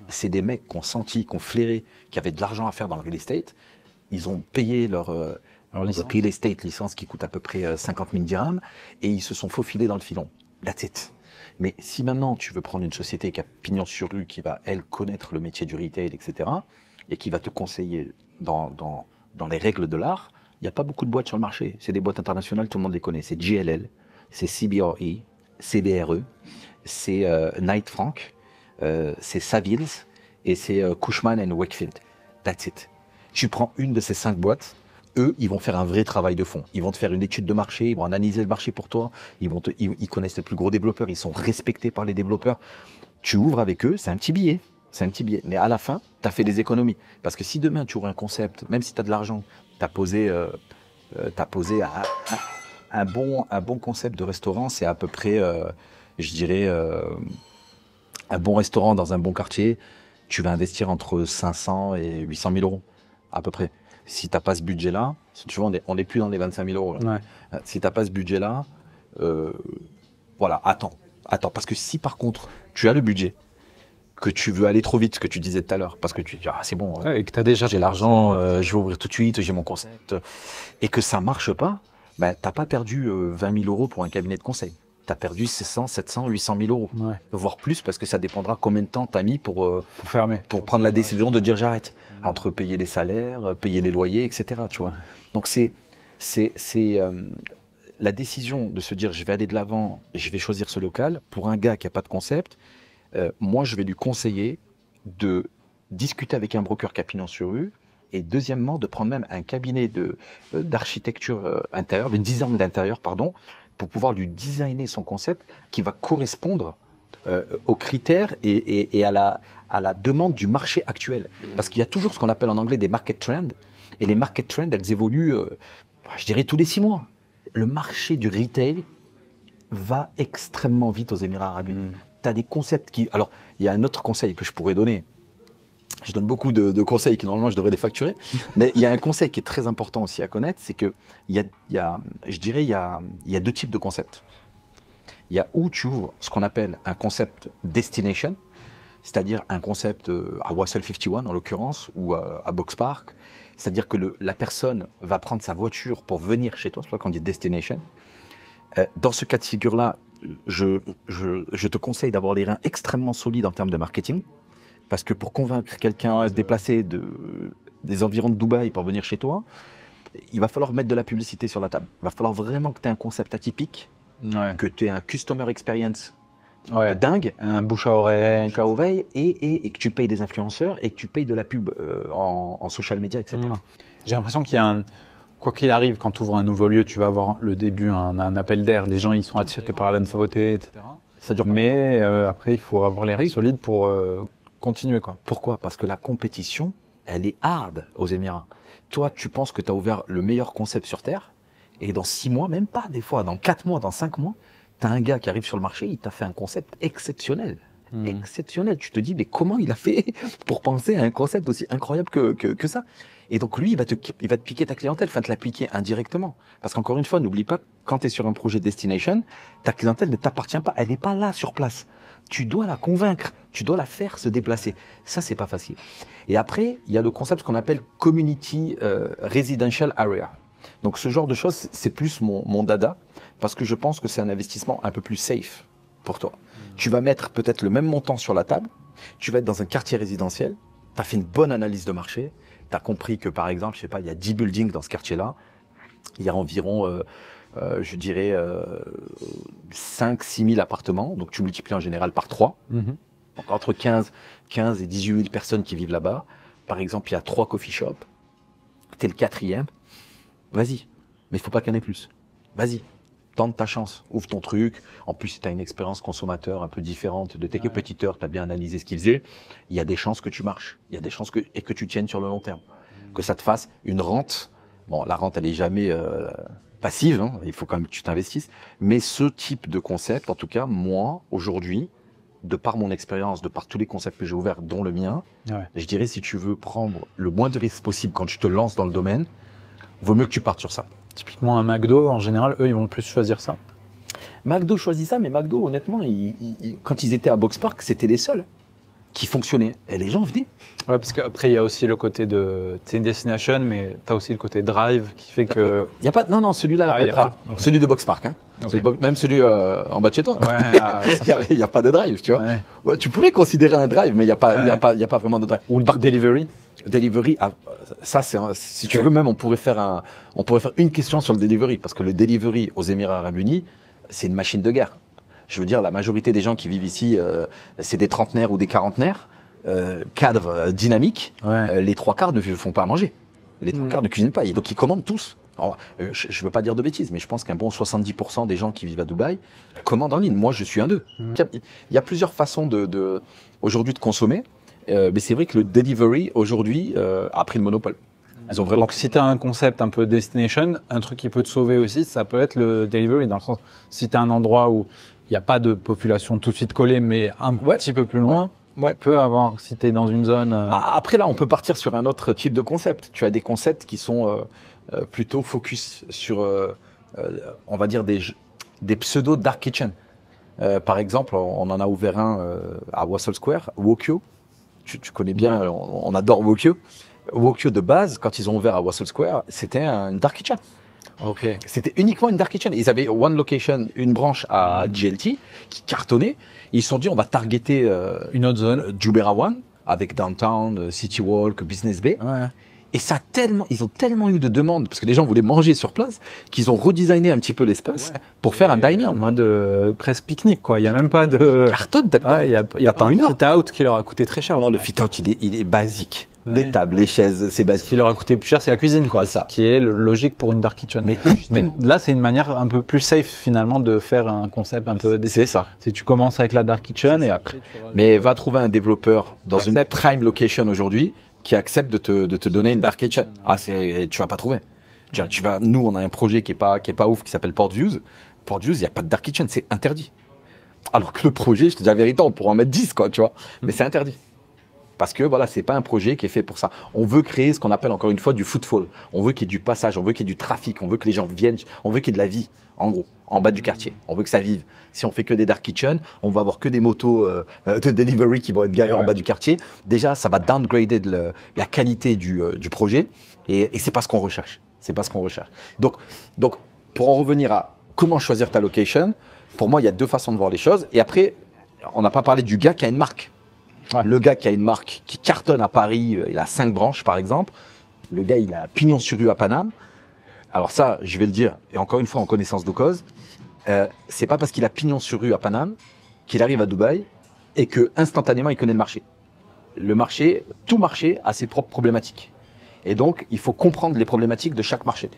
C'est des mecs qui ont senti, qui ont flairé, qui avaient de l'argent à faire dans le real estate. Ils ont payé leur real estate licence qui coûte à peu près 50 000 dirhams et ils se sont faufilés dans le filon. That's it. Mais si maintenant tu veux prendre une société qui a pignon sur rue, qui va, elle, connaître le métier du retail, etc., et qui va te conseiller dans les règles de l'art, il n'y a pas beaucoup de boîtes sur le marché. C'est des boîtes internationales, tout le monde les connaît. C'est JLL, c'est CBRE, CBRE, c'est Knight Frank, c'est Savills et c'est Cushman & Wakefield. That's it. Tu prends une de ces 5 boîtes, eux, ils vont faire un vrai travail de fond. Ils vont te faire une étude de marché, ils vont analyser le marché pour toi, ils connaissent les plus gros développeurs, ils sont respectés par les développeurs. Tu ouvres avec eux, c'est un petit billet. C'est un petit billet. Mais à la fin, tu as fait des économies. Parce que si demain, tu ouvres un concept, même si tu as de l'argent, tu as posé un bon concept de restaurant, c'est à peu près, je dirais, un bon restaurant dans un bon quartier, tu vas investir entre 500 et 800 000 euros, à peu près. Si tu n'as pas ce budget-là, tu vois, on n'est plus dans les 25 000 euros. Là. Ouais. Si tu n'as pas ce budget-là, voilà, attends. Parce que si par contre, tu as le budget, que tu veux aller trop vite, ce que tu disais tout à l'heure, parce que tu dis ah c'est bon, Ouais, et que tu as déjà j'ai l'argent, je vais ouvrir tout de suite, j'ai mon concept, et que ça marche pas, ben t'as pas perdu 20 000 euros pour un cabinet de conseil. T'as perdu 600, 700, 800 000 euros, Ouais. voire plus, parce que ça dépendra combien de temps t'as mis Pour fermer. pour prendre la décision de dire j'arrête, entre payer les salaires, payer les loyers, etc. Tu vois. Donc c'est la décision de se dire je vais aller de l'avant, je vais choisir ce local. Pour un gars qui n'a pas de concept, moi je vais lui conseiller de discuter avec un broker qui a pignon sur rue, et deuxièmement de prendre même un cabinet d'architecture intérieure, de design d'intérieur, pardon, pour pouvoir lui designer son concept qui va correspondre aux critères et à la demande du marché actuel. Parce qu'il y a toujours ce qu'on appelle en anglais des market trends, et les market trends, elles évoluent, je dirais, tous les 6 mois. Le marché du retail va extrêmement vite aux Émirats Arabes Unis. Tu as des concepts qui... Alors, il y a un autre conseil que je pourrais donner. Je donne beaucoup de conseils qui, normalement, je devrais les facturer. Mais il y a un conseil qui est très important aussi à connaître, c'est que je dirais, il y a 2 types de concepts. Il y a où tu ouvres ce qu'on appelle un concept destination, c'est-à-dire un concept à Wassel 51 en l'occurrence, ou à Box Park. C'est-à-dire que la personne va prendre sa voiture pour venir chez toi, c'est pour ça qu'on dit destination. Dans ce cas de figure-là, je te conseille d'avoir les reins extrêmement solides en termes de marketing, parce que pour convaincre quelqu'un à se déplacer des environs de Dubaï pour venir chez toi, il va falloir mettre de la publicité sur la table. Il va falloir vraiment que tu aies un concept atypique, que tu aies un customer experience dingue, un bouche à oreille, et que tu payes des influenceurs et que tu payes de la pub en social media, etc. J'ai l'impression qu'il y a quoi qu'il arrive, quand tu ouvres un nouveau lieu, tu vas avoir le début, un appel d'air. Les gens, ils sont attirés par la nouveauté, etc. Ça dure. Mais après, il faut avoir les règles solides pour continuer, quoi. Pourquoi? Parce que la compétition, elle est hard aux Émirats. Toi, tu penses que tu as ouvert le meilleur concept sur Terre, et dans 6 mois, même pas des fois, dans 4 mois, dans 5 mois, tu as un gars qui arrive sur le marché, il t'a fait un concept exceptionnel. Exceptionnel. Tu te dis, mais comment il a fait pour penser à un concept aussi incroyable que ça? Et donc lui, il va te piquer ta clientèle, enfin te la piquer indirectement. Parce qu'encore une fois, n'oublie pas, quand tu es sur un projet destination, ta clientèle ne t'appartient pas, elle n'est pas là sur place. Tu dois la convaincre, tu dois la faire se déplacer. Ça, c'est pas facile. Et après, il y a le concept qu'on appelle Community Residential Area. Donc ce genre de choses, c'est plus mon dada, parce que je pense que c'est un investissement un peu plus safe pour toi. Tu vas mettre peut-être le même montant sur la table, tu vas être dans un quartier résidentiel, tu as fait une bonne analyse de marché, tu as compris que par exemple, je sais pas, il y a 10 buildings dans ce quartier-là, il y a environ, je dirais, 5-6 000 appartements, donc tu multiplies en général par 3. Donc entre 15 et 18 000 personnes qui vivent là-bas. Par exemple, il y a 3 coffee shops, tu es le 4e, vas-y, mais il faut pas qu'il y en ait plus. Vas-y. Tente ta chance, ouvre ton truc. En plus, si tu as une expérience consommateur un peu différente de tes compétiteurs, tu as bien analysé ce qu'ils faisaient, il y a des chances que tu marches. Il y a des chances que tu tiennes sur le long terme. Que ça te fasse une rente. Bon, la rente, elle est jamais passive, hein, il faut quand même que tu t'investisses. Mais ce type de concept, en tout cas, moi, aujourd'hui, de par mon expérience, de par tous les concepts que j'ai ouverts, dont le mien, je dirais, si tu veux prendre le moins de risques possible quand tu te lances dans le domaine, vaut mieux que tu partes sur ça. Typiquement, un McDo, en général, eux, ils vont plus choisir ça. McDo choisit ça, mais McDo, honnêtement, quand ils étaient à Box Park, c'était les seuls qui fonctionnaient. Et les gens venaient. Ouais, parce qu'après, il y a aussi le côté de... C'est une destination, mais tu as aussi le côté drive qui fait que... Il y a pas... Non, celui-là, celui de Box Park. Hein. Okay. Même celui en bas de chez toi. Ouais, il n'y a pas de drive, tu vois. Ouais, tu pourrais considérer un drive, mais il n'y a pas vraiment de drive. Ou le delivery. Delivery, ça c'est si tu veux même on pourrait faire une question sur le delivery, parce que le delivery aux Émirats Arabes Unis, c'est une machine de guerre. Je veux dire, la majorité des gens qui vivent ici, c'est des trentenaires ou des quarantenaires, cadres dynamiques. Les 3/4 ne font pas à manger. Les 3/4 ne cuisinent pas, donc ils commandent tous. Alors, je ne veux pas dire de bêtises, mais je pense qu'un bon 70% des gens qui vivent à Dubaï commandent en ligne. Moi, je suis un d'eux. Il y a plusieurs façons aujourd'hui de consommer. Mais c'est vrai que le delivery, aujourd'hui, a pris le monopole. Ils ont vraiment... Donc, si tu as un concept un peu destination, un truc qui peut te sauver aussi, ça peut être le delivery. Dans le sens, si tu as un endroit où il n'y a pas de population tout de suite collée, mais un petit peu plus loin, peut avoir, si tu es dans une zone... Après, là, on peut partir sur un autre type de concept. Tu as des concepts qui sont plutôt focus sur, on va dire, des pseudo-dark kitchen. Par exemple, on en a ouvert un à Russell Square, Wokyo. Tu connais bien, on adore Wokyo. Wokyo de base, quand ils ont ouvert à Russell Square, c'était une dark kitchen. Ok. C'était uniquement une dark kitchen. Ils avaient one location, une branche à GLT qui cartonnait. Ils se sont dit, on va targeter Une autre zone. Jumeirah One avec Downtown, City Walk, Business Bay. Ouais. Et ça a tellement, ils ont tellement eu de demandes parce que les gens voulaient manger sur place qu'ils ont redesigné un petit peu l'espace pour faire un dining. En mode presque pique-nique, quoi. Il n'y a même pas de. Cartonne, Ouais, il y a pas une un fit-out qui leur a coûté très cher. Non, le fit-out, il est basique. Ouais. Les tables, les chaises, c'est Ce basique. qui leur a coûté plus cher, c'est la cuisine, quoi. Ça. Qui est logique pour une dark kitchen. Mais là, c'est une manière un peu plus safe, finalement, de faire un concept un peu. C'est ça. Si tu commences avec la dark kitchen et après. Mais va trouver un développeur dans une prime location aujourd'hui qui accepte de te donner une dark kitchen. Ah, tu vas pas trouver. Nous, on a un projet qui est pas ouf, qui s'appelle Port Views. Port Views, il n'y a pas de dark kitchen, c'est interdit. Alors que le projet, je te dis la vérité, on pourrait en mettre 10, quoi, tu vois. Mais c'est interdit. Parce que voilà, c'est pas un projet qui est fait pour ça. On veut créer ce qu'on appelle encore une fois du footfall. On veut qu'il y ait du passage, on veut qu'il y ait du trafic, on veut que les gens viennent, on veut qu'il y ait de la vie, en gros, en bas du quartier. On veut que ça vive. Si on fait que des dark kitchen, on va avoir que des motos de delivery qui vont être garées en bas du quartier. Déjà, ça va downgrader la qualité du projet et c'est pas ce qu'on recherche. C'est pas ce qu'on recherche. Donc, pour en revenir à comment choisir ta location, pour moi, il y a deux façons de voir les choses. Et après, on n'a pas parlé du gars qui a une marque. Ouais. Le gars qui a une marque qui cartonne à Paris, il a 5 branches par exemple. Le gars, il a pignon sur rue à Paname. Alors ça, je vais le dire, et encore une fois en connaissance de cause, c'est pas parce qu'il a pignon sur rue à Paname qu'il arrive à Dubaï et que instantanément il connaît le marché. Le marché, tout marché a ses propres problématiques. Et donc, il faut comprendre les problématiques de chaque marché.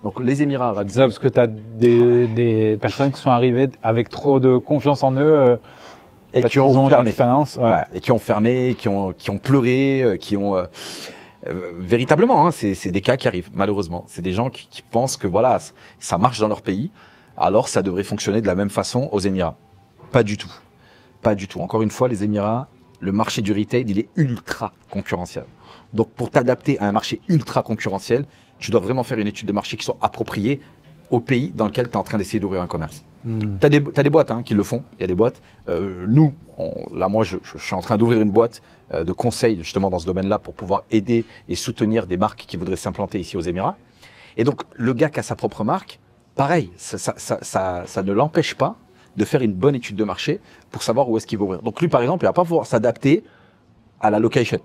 Donc les Émirats Arabes C'est ça, parce que tu as des personnes qui sont arrivées avec trop de confiance en eux. et qui ont ont fermé. l'expérience. Ouais. Ouais, et qui ont fermé, qui ont pleuré, qui ont véritablement, hein, c'est des cas qui arrivent malheureusement. C'est des gens qui pensent que voilà, ça marche dans leur pays, alors ça devrait fonctionner de la même façon aux Émirats. Pas du tout, pas du tout. Encore une fois, les Émirats, le marché du retail, il est ultra concurrentiel. Donc pour t'adapter à un marché ultra concurrentiel, tu dois vraiment faire une étude de marché qui soit appropriée au pays dans lequel tu es en train d'essayer d'ouvrir un commerce. T'as des boîtes hein, qui le font, il y a des boîtes. Moi, je suis en train d'ouvrir une boîte de conseil justement dans ce domaine-là pour pouvoir aider et soutenir des marques qui voudraient s'implanter ici aux Émirats. Et donc, le gars qui a sa propre marque, pareil, ça ne l'empêche pas de faire une bonne étude de marché pour savoir où est-ce qu'il va ouvrir. Donc lui, par exemple, il va pas pouvoir s'adapter à la location.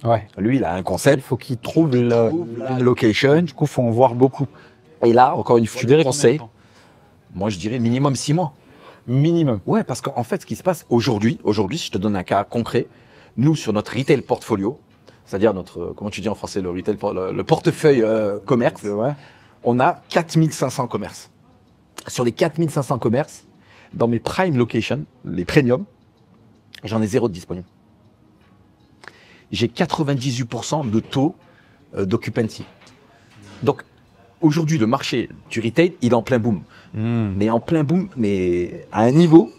Ouais. Lui, il a un concept. Il faut qu'ils trouvent la location. Du coup, il faut en voir beaucoup. Et là, encore une fois, Tu dirais conseil. combien de temps ? Moi, je dirais minimum 6 mois. Minimum. Ouais, parce qu'en fait, ce qui se passe aujourd'hui, si je te donne un cas concret, nous, sur notre retail portfolio, c'est-à-dire notre, comment tu dis en français, le portefeuille commerce, Ouais. on a 4500 commerces. Sur les 4500 commerces, dans mes prime locations, les premium, j'en ai 0 de disponible. J'ai 98% de taux d'occupancy. Donc, aujourd'hui, le marché du retail, il est en plein boom. Mais en plein boom, mais à un niveau,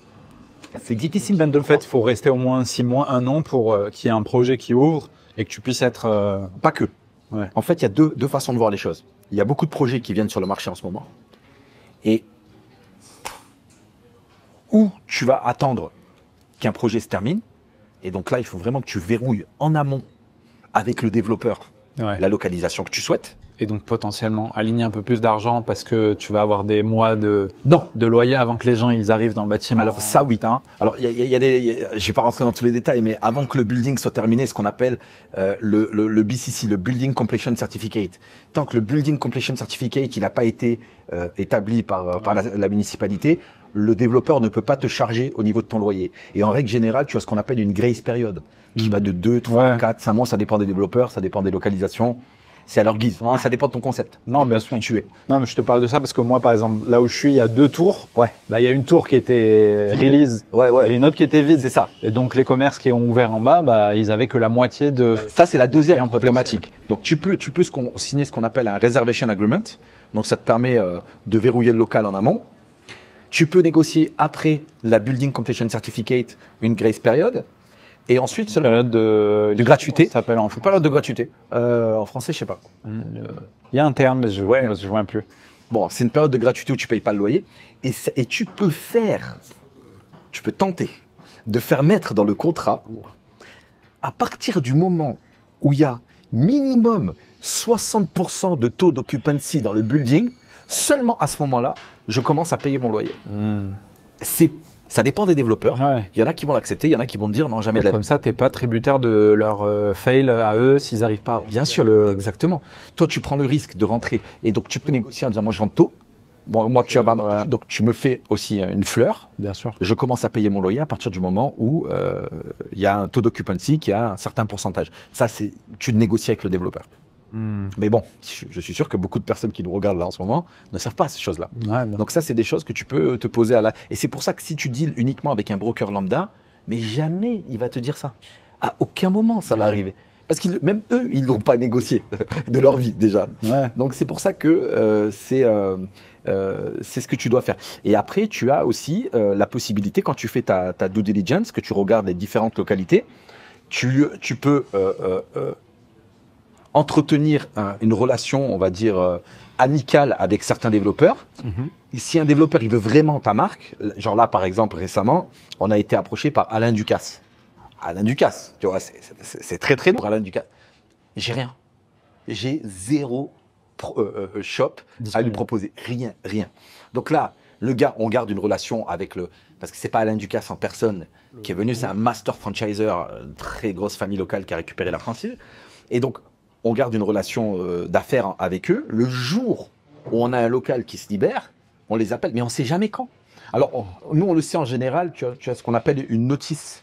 c'est difficile même de le En faire. fait, il faut rester au moins 6 mois, 1 an pour qu'il y ait un projet qui ouvre et que tu puisses être. Pas que. Ouais. En fait, il y a deux façons de voir les choses. Il y a beaucoup de projets qui viennent sur le marché en ce moment. Et où tu vas attendre qu'un projet se termine. Et donc là, il faut vraiment que tu verrouilles en amont avec le développeur Ouais. la localisation que tu souhaites. Et donc potentiellement aligner un peu plus d'argent parce que tu vas avoir des mois de Non. loyer avant que les gens ils arrivent dans le bâtiment. Alors ça, oui. Alors, je ne vais pas rentrer dans tous les détails, mais avant que le building soit terminé, ce qu'on appelle le BCC, le Building Completion Certificate. Tant que le Building Completion Certificate il n'a pas été établi par la municipalité, le développeur ne peut pas te charger au niveau de ton loyer. Et en règle générale, tu as ce qu'on appelle une grace période, qui va de 2, 3, 4, 5 mois, ça dépend des développeurs, ça dépend des localisations. C'est à leur guise, ça dépend de ton concept. Non, bien sûr. Tu es. Non, mais je te parle de ça parce que moi, par exemple, là où je suis, il y a 2 tours. Ouais. Bah, il y a une tour qui était release et une autre qui était vide. C'est ça. Et donc, les commerces qui ont ouvert en bas, bah, ils avaient que la moitié de. Ça, c'est la deuxième problématique. Donc, tu peux signer ce qu'on appelle un reservation agreement. Donc, ça te permet de verrouiller le local en amont. Tu peux négocier après la Building Completion Certificate une grace period. Et ensuite, c'est la période de gratuité. Ça s'appelle en période de gratuité. En français, je sais pas. Il y a un terme, mais je vois plus. Bon, c'est une période de gratuité où tu payes pas le loyer. Et tu peux faire tu peux tenter de faire mettre dans le contrat, à partir du moment où il y a minimum 60% de taux d'occupancy dans le building, seulement à ce moment-là, je commence à payer mon loyer. Ça dépend des développeurs. Ouais. Il y en a qui vont l'accepter, il y en a qui vont me dire non, jamais de la vie. Comme ça, tu n'es pas tributaire de leur fail à eux s'ils n'arrivent pas. Bien sûr, exactement. Toi, tu prends le risque de rentrer et donc tu peux négocier en disant moi je rentre tôt. Bon, moi, donc tu me fais aussi une fleur. Bien sûr. Je commence à payer mon loyer à partir du moment où il y a un taux d'occupancy qui a un certain pourcentage. Ça, tu négocies avec le développeur. Mais bon, je suis sûr que beaucoup de personnes qui nous regardent là en ce moment ne savent pas ces choses-là. Ouais, donc ça, c'est des choses que tu peux te poser Et c'est pour ça que si tu deals uniquement avec un broker lambda, mais jamais il va te dire ça. À aucun moment ça va arriver. Parce que même eux, ils n'ont pas négocié de leur vie déjà. Ouais. Donc c'est pour ça que c'est ce que tu dois faire. Et après, tu as aussi la possibilité, quand tu fais ta due diligence, que tu regardes les différentes localités, tu peux entretenir une relation, on va dire, amicale avec certains développeurs. Et si un développeur il veut vraiment ta marque, genre là par exemple récemment, on a été approché par Alain Ducasse. Alain Ducasse, tu vois, c'est très très lourd Alain Ducasse. J'ai rien. J'ai zéro shop à lui proposer. Rien. Donc là, le gars, on garde une relation avec parce que c'est pas Alain Ducasse en personne qui est venu, c'est un master franchisor, une très grosse famille locale qui a récupéré la franchise. Et donc, on garde une relation d'affaires avec eux. Le jour où on a un local qui se libère, on les appelle, mais on ne sait jamais quand. Alors, nous, on le sait en général, tu as ce qu'on appelle une notice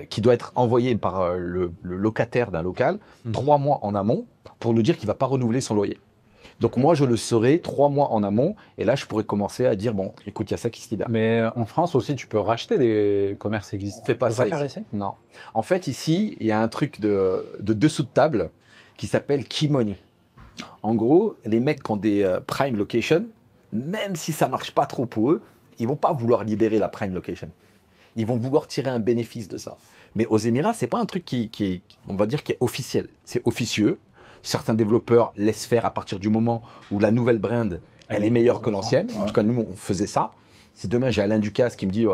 qui doit être envoyée par le locataire d'un local 3 mois en amont pour nous dire qu'il ne va pas renouveler son loyer. Donc moi, je le saurai 3 mois en amont, et là, je pourrais commencer à dire, bon, écoute, il y a ça qui se libère. Mais en France aussi, tu peux racheter des commerces existants. Fais pas ça ici. Non. En fait, ici, il y a un truc de dessous de table qui s'appelle key money. En gros, les mecs qui ont des prime location, même si ça marche pas trop pour eux, ils vont pas vouloir libérer la prime location. Ils vont vouloir tirer un bénéfice de ça. Mais aux Émirats, c'est pas un truc qui on va dire, qui est officiel. C'est officieux. Certains développeurs laissent faire à partir du moment où la nouvelle brand, elle est meilleure que l'ancienne. En tout cas, nous, on faisait ça. Si demain, j'ai Alain Ducasse qui me dit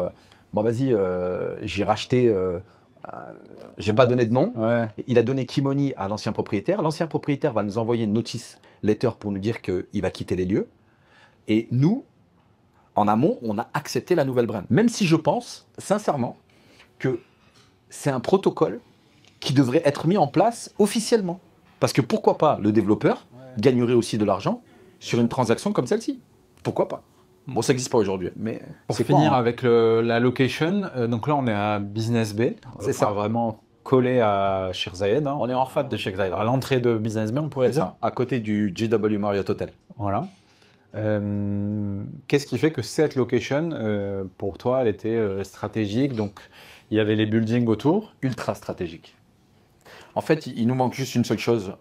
bon, vas-y, j'ai racheté, j'ai pas donné de nom. Ouais. Il a donné Kimoni à l'ancien propriétaire. L'ancien propriétaire va nous envoyer une notice letter pour nous dire qu'il va quitter les lieux. Et nous, en amont, on a accepté la nouvelle brand. Même si je pense, sincèrement, que c'est un protocole qui devrait être mis en place officiellement. Parce que pourquoi pas, le développeur gagnerait aussi de l'argent sur une transaction comme celle-ci. Pourquoi pas? Bon, ça n'existe pas aujourd'hui. Mais pour finir avec la location, donc là on est à Business Bay. C'est ça. Vraiment collé à Sheikh Zayed. Hein. On est en face de Sheikh Zayed. À l'entrée de Business Bay, on pourrait dire. Ça, à côté du JW Marriott Hotel. Voilà. Qu'est-ce qui fait que cette location, pour toi, elle était stratégique? Donc, il y avait les buildings autour. Ultra stratégique. En fait, il nous manque juste une seule chose.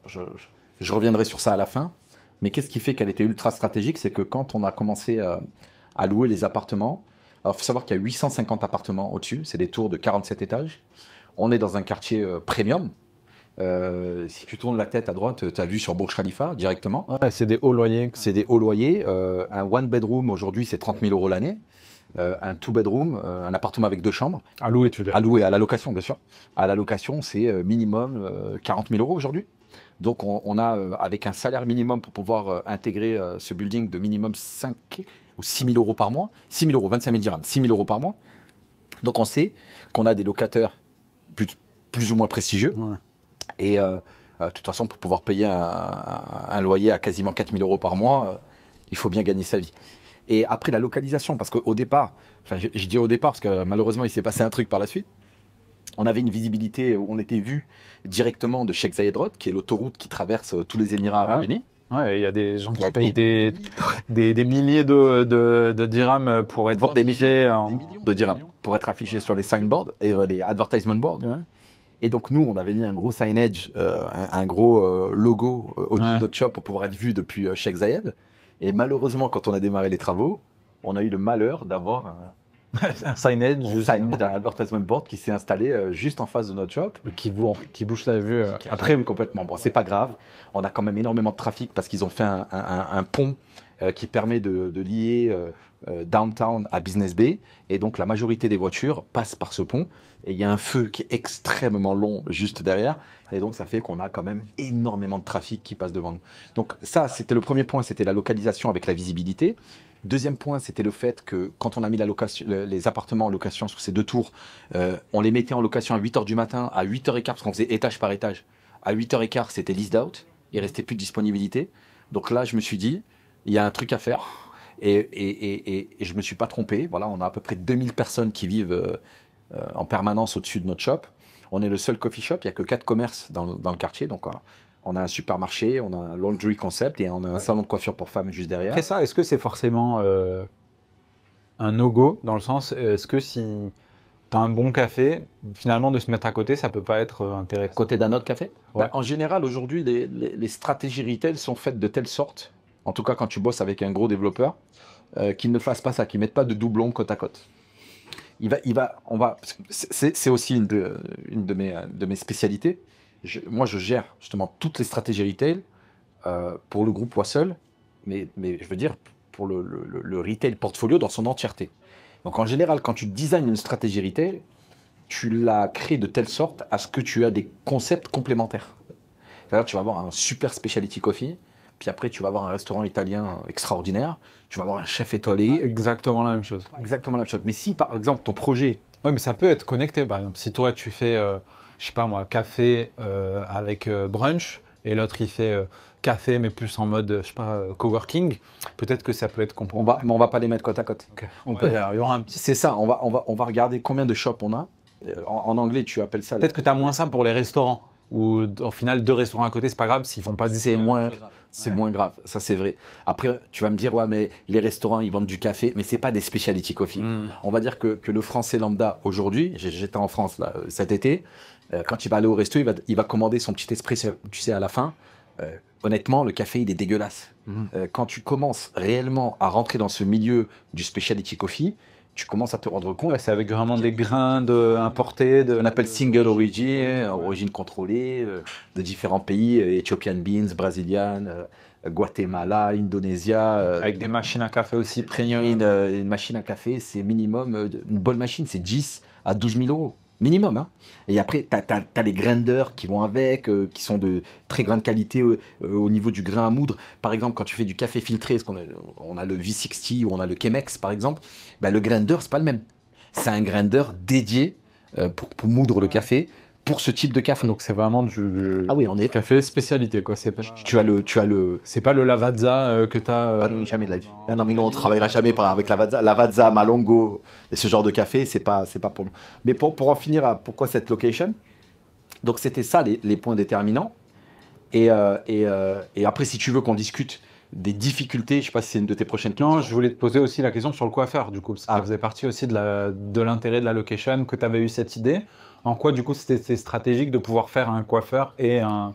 Je reviendrai sur ça à la fin. Mais qu'est-ce qui fait qu'elle était ultra stratégique? C'est que quand on a commencé à louer les appartements, alors il faut savoir qu'il y a 850 appartements au-dessus. C'est des tours de 47 étages. On est dans un quartier premium. Si tu tournes la tête à droite, tu as vu sur Burj Khalifa directement. Ouais, c'est des hauts loyers. C'est des hauts loyers. Un one bedroom aujourd'hui, c'est 30 000 € l'année. Un two bedroom, un appartement avec 2 chambres. À louer, tu veux dire. À louer, à la location, bien sûr. À la location, c'est minimum 40 000 € aujourd'hui. Donc on a, avec un salaire minimum pour pouvoir intégrer ce building de minimum 5 ou 6 000 € par mois. 6 000 €, 25 000 dirhams, 6 000 € par mois. Donc on sait qu'on a des locataires plus ou moins prestigieux. Ouais. Et de toute façon, pour pouvoir payer un loyer à quasiment 4 000 € par mois, il faut bien gagner sa vie. Et après, la localisation, parce qu'au départ, enfin je dis au départ parce que malheureusement, il s'est passé un truc par la suite. On avait une visibilité où on était vu directement de Sheikh Zayed Road, qui est l'autoroute qui traverse tous les Émirats Arabes Unis. Ouais, il y a des gens qui payent des milliers de dirhams pour être des millions de dirhams pour être affichés sur les signboards et les advertisement boards. Ouais. Et donc nous, on avait mis un gros signage, un gros logo au-dessus de notre shop pour pouvoir être vu depuis Sheikh Zayed. Et malheureusement, quand on a démarré les travaux, on a eu le malheur d'avoir un signage, un advertisement board qui s'est installé juste en face de notre shop. Qui bouche la vue. Après, oui, complètement. Bon, c'est pas grave. On a quand même énormément de trafic parce qu'ils ont fait un pont qui permet de lier downtown à Business Bay. Et donc, la majorité des voitures passent par ce pont. Et il y a un feu qui est extrêmement long juste derrière. Et donc, ça fait qu'on a quand même énormément de trafic qui passe devant nous. Donc, ça, c'était le premier point, c'était la localisation avec la visibilité. Deuxième point, c'était le fait que quand on a mis les appartements en location sur ces 2 tours, on les mettait en location à 8h du matin, à 8h15, parce qu'on faisait étage par étage. À 8h15, c'était leased out. Il ne restait plus de disponibilité. Donc là, je me suis dit, il y a un truc à faire. Et je ne me suis pas trompé. Voilà, on a à peu près 2000 personnes qui vivent en permanence au-dessus de notre shop. On est le seul coffee shop. Il n'y a que 4 commerces dans le quartier. Donc, on a un supermarché, on a un laundry concept et on a un salon de coiffure pour femmes juste derrière. Après ça, est-ce que c'est forcément un no-go dans le sens, est-ce que si tu as un bon café, finalement de se mettre à côté, ça peut pas être intéressant? Côté d'un autre café? Ouais. En général, aujourd'hui, les stratégies retail sont faites de telle sorte, en tout cas quand tu bosses avec un gros développeur, qu'ils ne fassent pas ça, qu'ils ne mettent pas de doublons côte à côte. C'est aussi une de mes spécialités. Moi, je gère justement toutes les stratégies retail pour le groupe Wassel, mais je veux dire pour le retail portfolio dans son entièreté. Donc en général, quand tu designes une stratégie retail, tu la crées de telle sorte à ce que tu as des concepts complémentaires. C'est-à-dire tu vas avoir un super specialty coffee, puis après tu vas avoir un restaurant italien extraordinaire, tu vas avoir un chef étoilé. Exactement la même chose. Exactement la même chose. Mais si par exemple ton projet... Oui, mais ça peut être connecté. Par exemple, si toi tu fais, je sais pas moi, café avec brunch, et l'autre il fait café mais plus en mode, je sais pas, coworking, peut-être que ça peut être complémentaire. Mais on va pas les mettre côte à côte. Okay. Il y aura un petit... C'est ça, on va regarder combien de shops on a. En anglais, tu appelles ça... Peut-être que tu as moins ça pour les restaurants, où au final 2 restaurants à côté, c'est pas grave s'ils font pas... C'est moins grave, ça c'est vrai. Après, tu vas me dire, ouais, mais les restaurants, ils vendent du café, mais c'est pas des specialty coffee. On va dire que le français lambda, aujourd'hui, j'étais en France là, cet été, quand il va aller au resto, il va commander son petit espresso, tu sais, à la fin. Honnêtement, le café, il est dégueulasse. Quand tu commences réellement à rentrer dans ce milieu du specialty coffee, tu commences à te rendre compte. Ouais, c'est avec vraiment des grains importés. On appelle single origin, origine contrôlée, de différents pays, Ethiopian beans, Brazilian, Guatemala, Indonésia. Avec des machines à café aussi premium. Une machine à café, c'est minimum, une bonne machine, c'est 10 à 12 000 euros. Minimum. Hein. Et après, tu as les grinders qui vont avec, qui sont de très grande qualité au niveau du grain à moudre. Par exemple, quand tu fais du café filtré, on a le V60 ou on a le Chemex, par exemple, ben, le grinder, c'est pas le même. C'est un grinder dédié pour moudre le café, pour ce type de café. Donc c'est vraiment du ah oui, on est café spécialité, quoi. C'est pas... Tu as le... C'est pas le Lavazza que tu as... jamais de la vie. Non, mais nous, on ne travaillera jamais avec Lavazza. Lavazza, Malongo, et ce genre de café, c'est pas pour nous. Mais pour en finir à pourquoi cette location, donc c'était ça les points déterminants. Et après, si tu veux qu'on discute des difficultés, je ne sais pas si c'est une de tes prochaines questions. Non, je voulais te poser aussi la question sur le coiffeur, du coup, parce que ça faisait partie aussi de l'intérêt de la location, que tu avais eu cette idée. En quoi, du coup, c'était stratégique de pouvoir faire un coiffeur et un...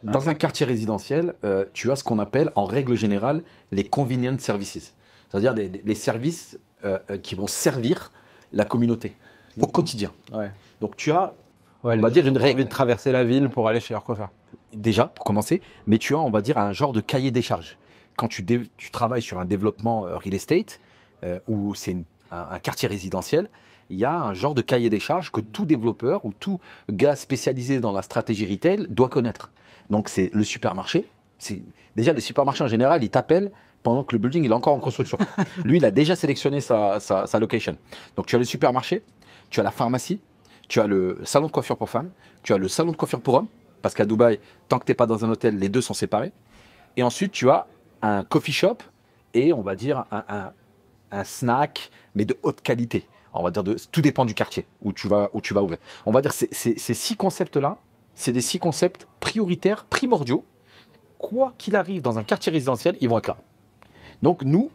Dans un quartier résidentiel, tu as ce qu'on appelle, en règle générale, les convenient services. C'est-à-dire les services qui vont servir la communauté au quotidien. Ouais. Donc, tu as, on va dire, une règle de traverser la ville pour aller chez leur coiffeur. Déjà, pour commencer, mais tu as, on va dire, un genre de cahier des charges. Quand tu travailles sur un développement real estate, où c'est un quartier résidentiel, il y a un genre de cahier des charges que tout développeur ou tout gars spécialisé dans la stratégie retail doit connaître. Donc, c'est le supermarché. Déjà, le supermarché en général, il t'appelle pendant que le building il est encore en construction. Lui, il a déjà sélectionné sa location. Donc, tu as le supermarché, tu as la pharmacie, tu as le salon de coiffure pour femmes, tu as le salon de coiffure pour hommes, parce qu'à Dubaï, tant que tu n'es pas dans un hôtel, les deux sont séparés. Et ensuite, tu as un coffee shop et, on va dire, un snack, mais de haute qualité. On va dire tout dépend du quartier où tu vas ouvrir. On va dire ces 6 concepts-là, c'est des 6 concepts prioritaires, primordiaux. Quoi qu'il arrive dans un quartier résidentiel, ils vont être là. Donc nous,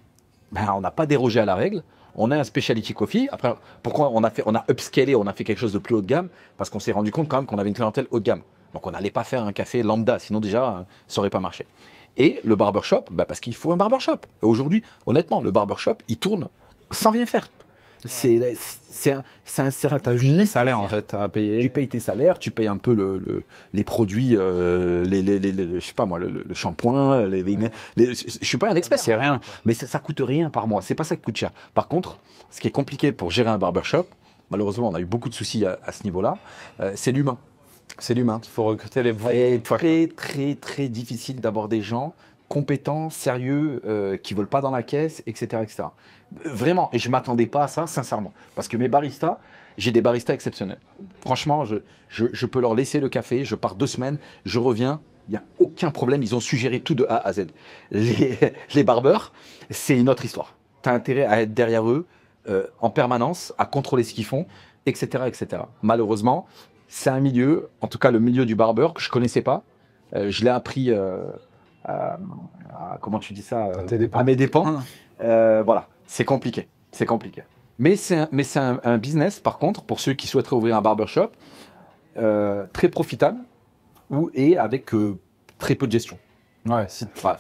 on n'a pas dérogé à la règle. On a un specialty coffee. Après, pourquoi on a upscalé, on a fait quelque chose de plus haut de gamme? Parce qu'on s'est rendu compte quand même qu'on avait une clientèle haut de gamme. Donc on n'allait pas faire un café lambda, sinon déjà, ça n'aurait pas marché. Et le barbershop, parce qu'il faut un barbershop. Aujourd'hui, honnêtement, le barbershop, il tourne sans rien faire. t'as vu Les salaires, en fait, à payer. Tu payes tes salaires, tu payes un peu les produits, je sais pas moi, le shampoing, je suis pas un expert, C'est rien. mais ça coûte rien par mois. C'est pas ça qui coûte cher. Par contre, ce qui est compliqué pour gérer un barbershop, malheureusement, on a eu beaucoup de soucis à ce niveau-là, c'est l'humain. C'est l'humain. Il faut recruter les vrais. C'est très, très, très difficile d'avoir des gens compétents, sérieux, qui ne veulent pas dans la caisse, etc., etc. Vraiment, et je ne m'attendais pas à ça, sincèrement. Parce que mes baristas, j'ai des baristas exceptionnels. Franchement, je peux leur laisser le café, je pars 2 semaines, je reviens, il n'y a aucun problème, ils ont suggéré tout de A à Z. Les barbeurs, c'est une autre histoire. Tu as intérêt à être derrière eux en permanence, à contrôler ce qu'ils font, etc., etc. Malheureusement, c'est un milieu, en tout cas le milieu du barbeur, que je ne connaissais pas. Je l'ai appris, comment tu dis ça, à mes dépens. Voilà, c'est compliqué. C'est compliqué. Mais c'est un business, par contre, pour ceux qui souhaiteraient ouvrir un barbershop, très profitable et avec très peu de gestion. Ouais, Voilà.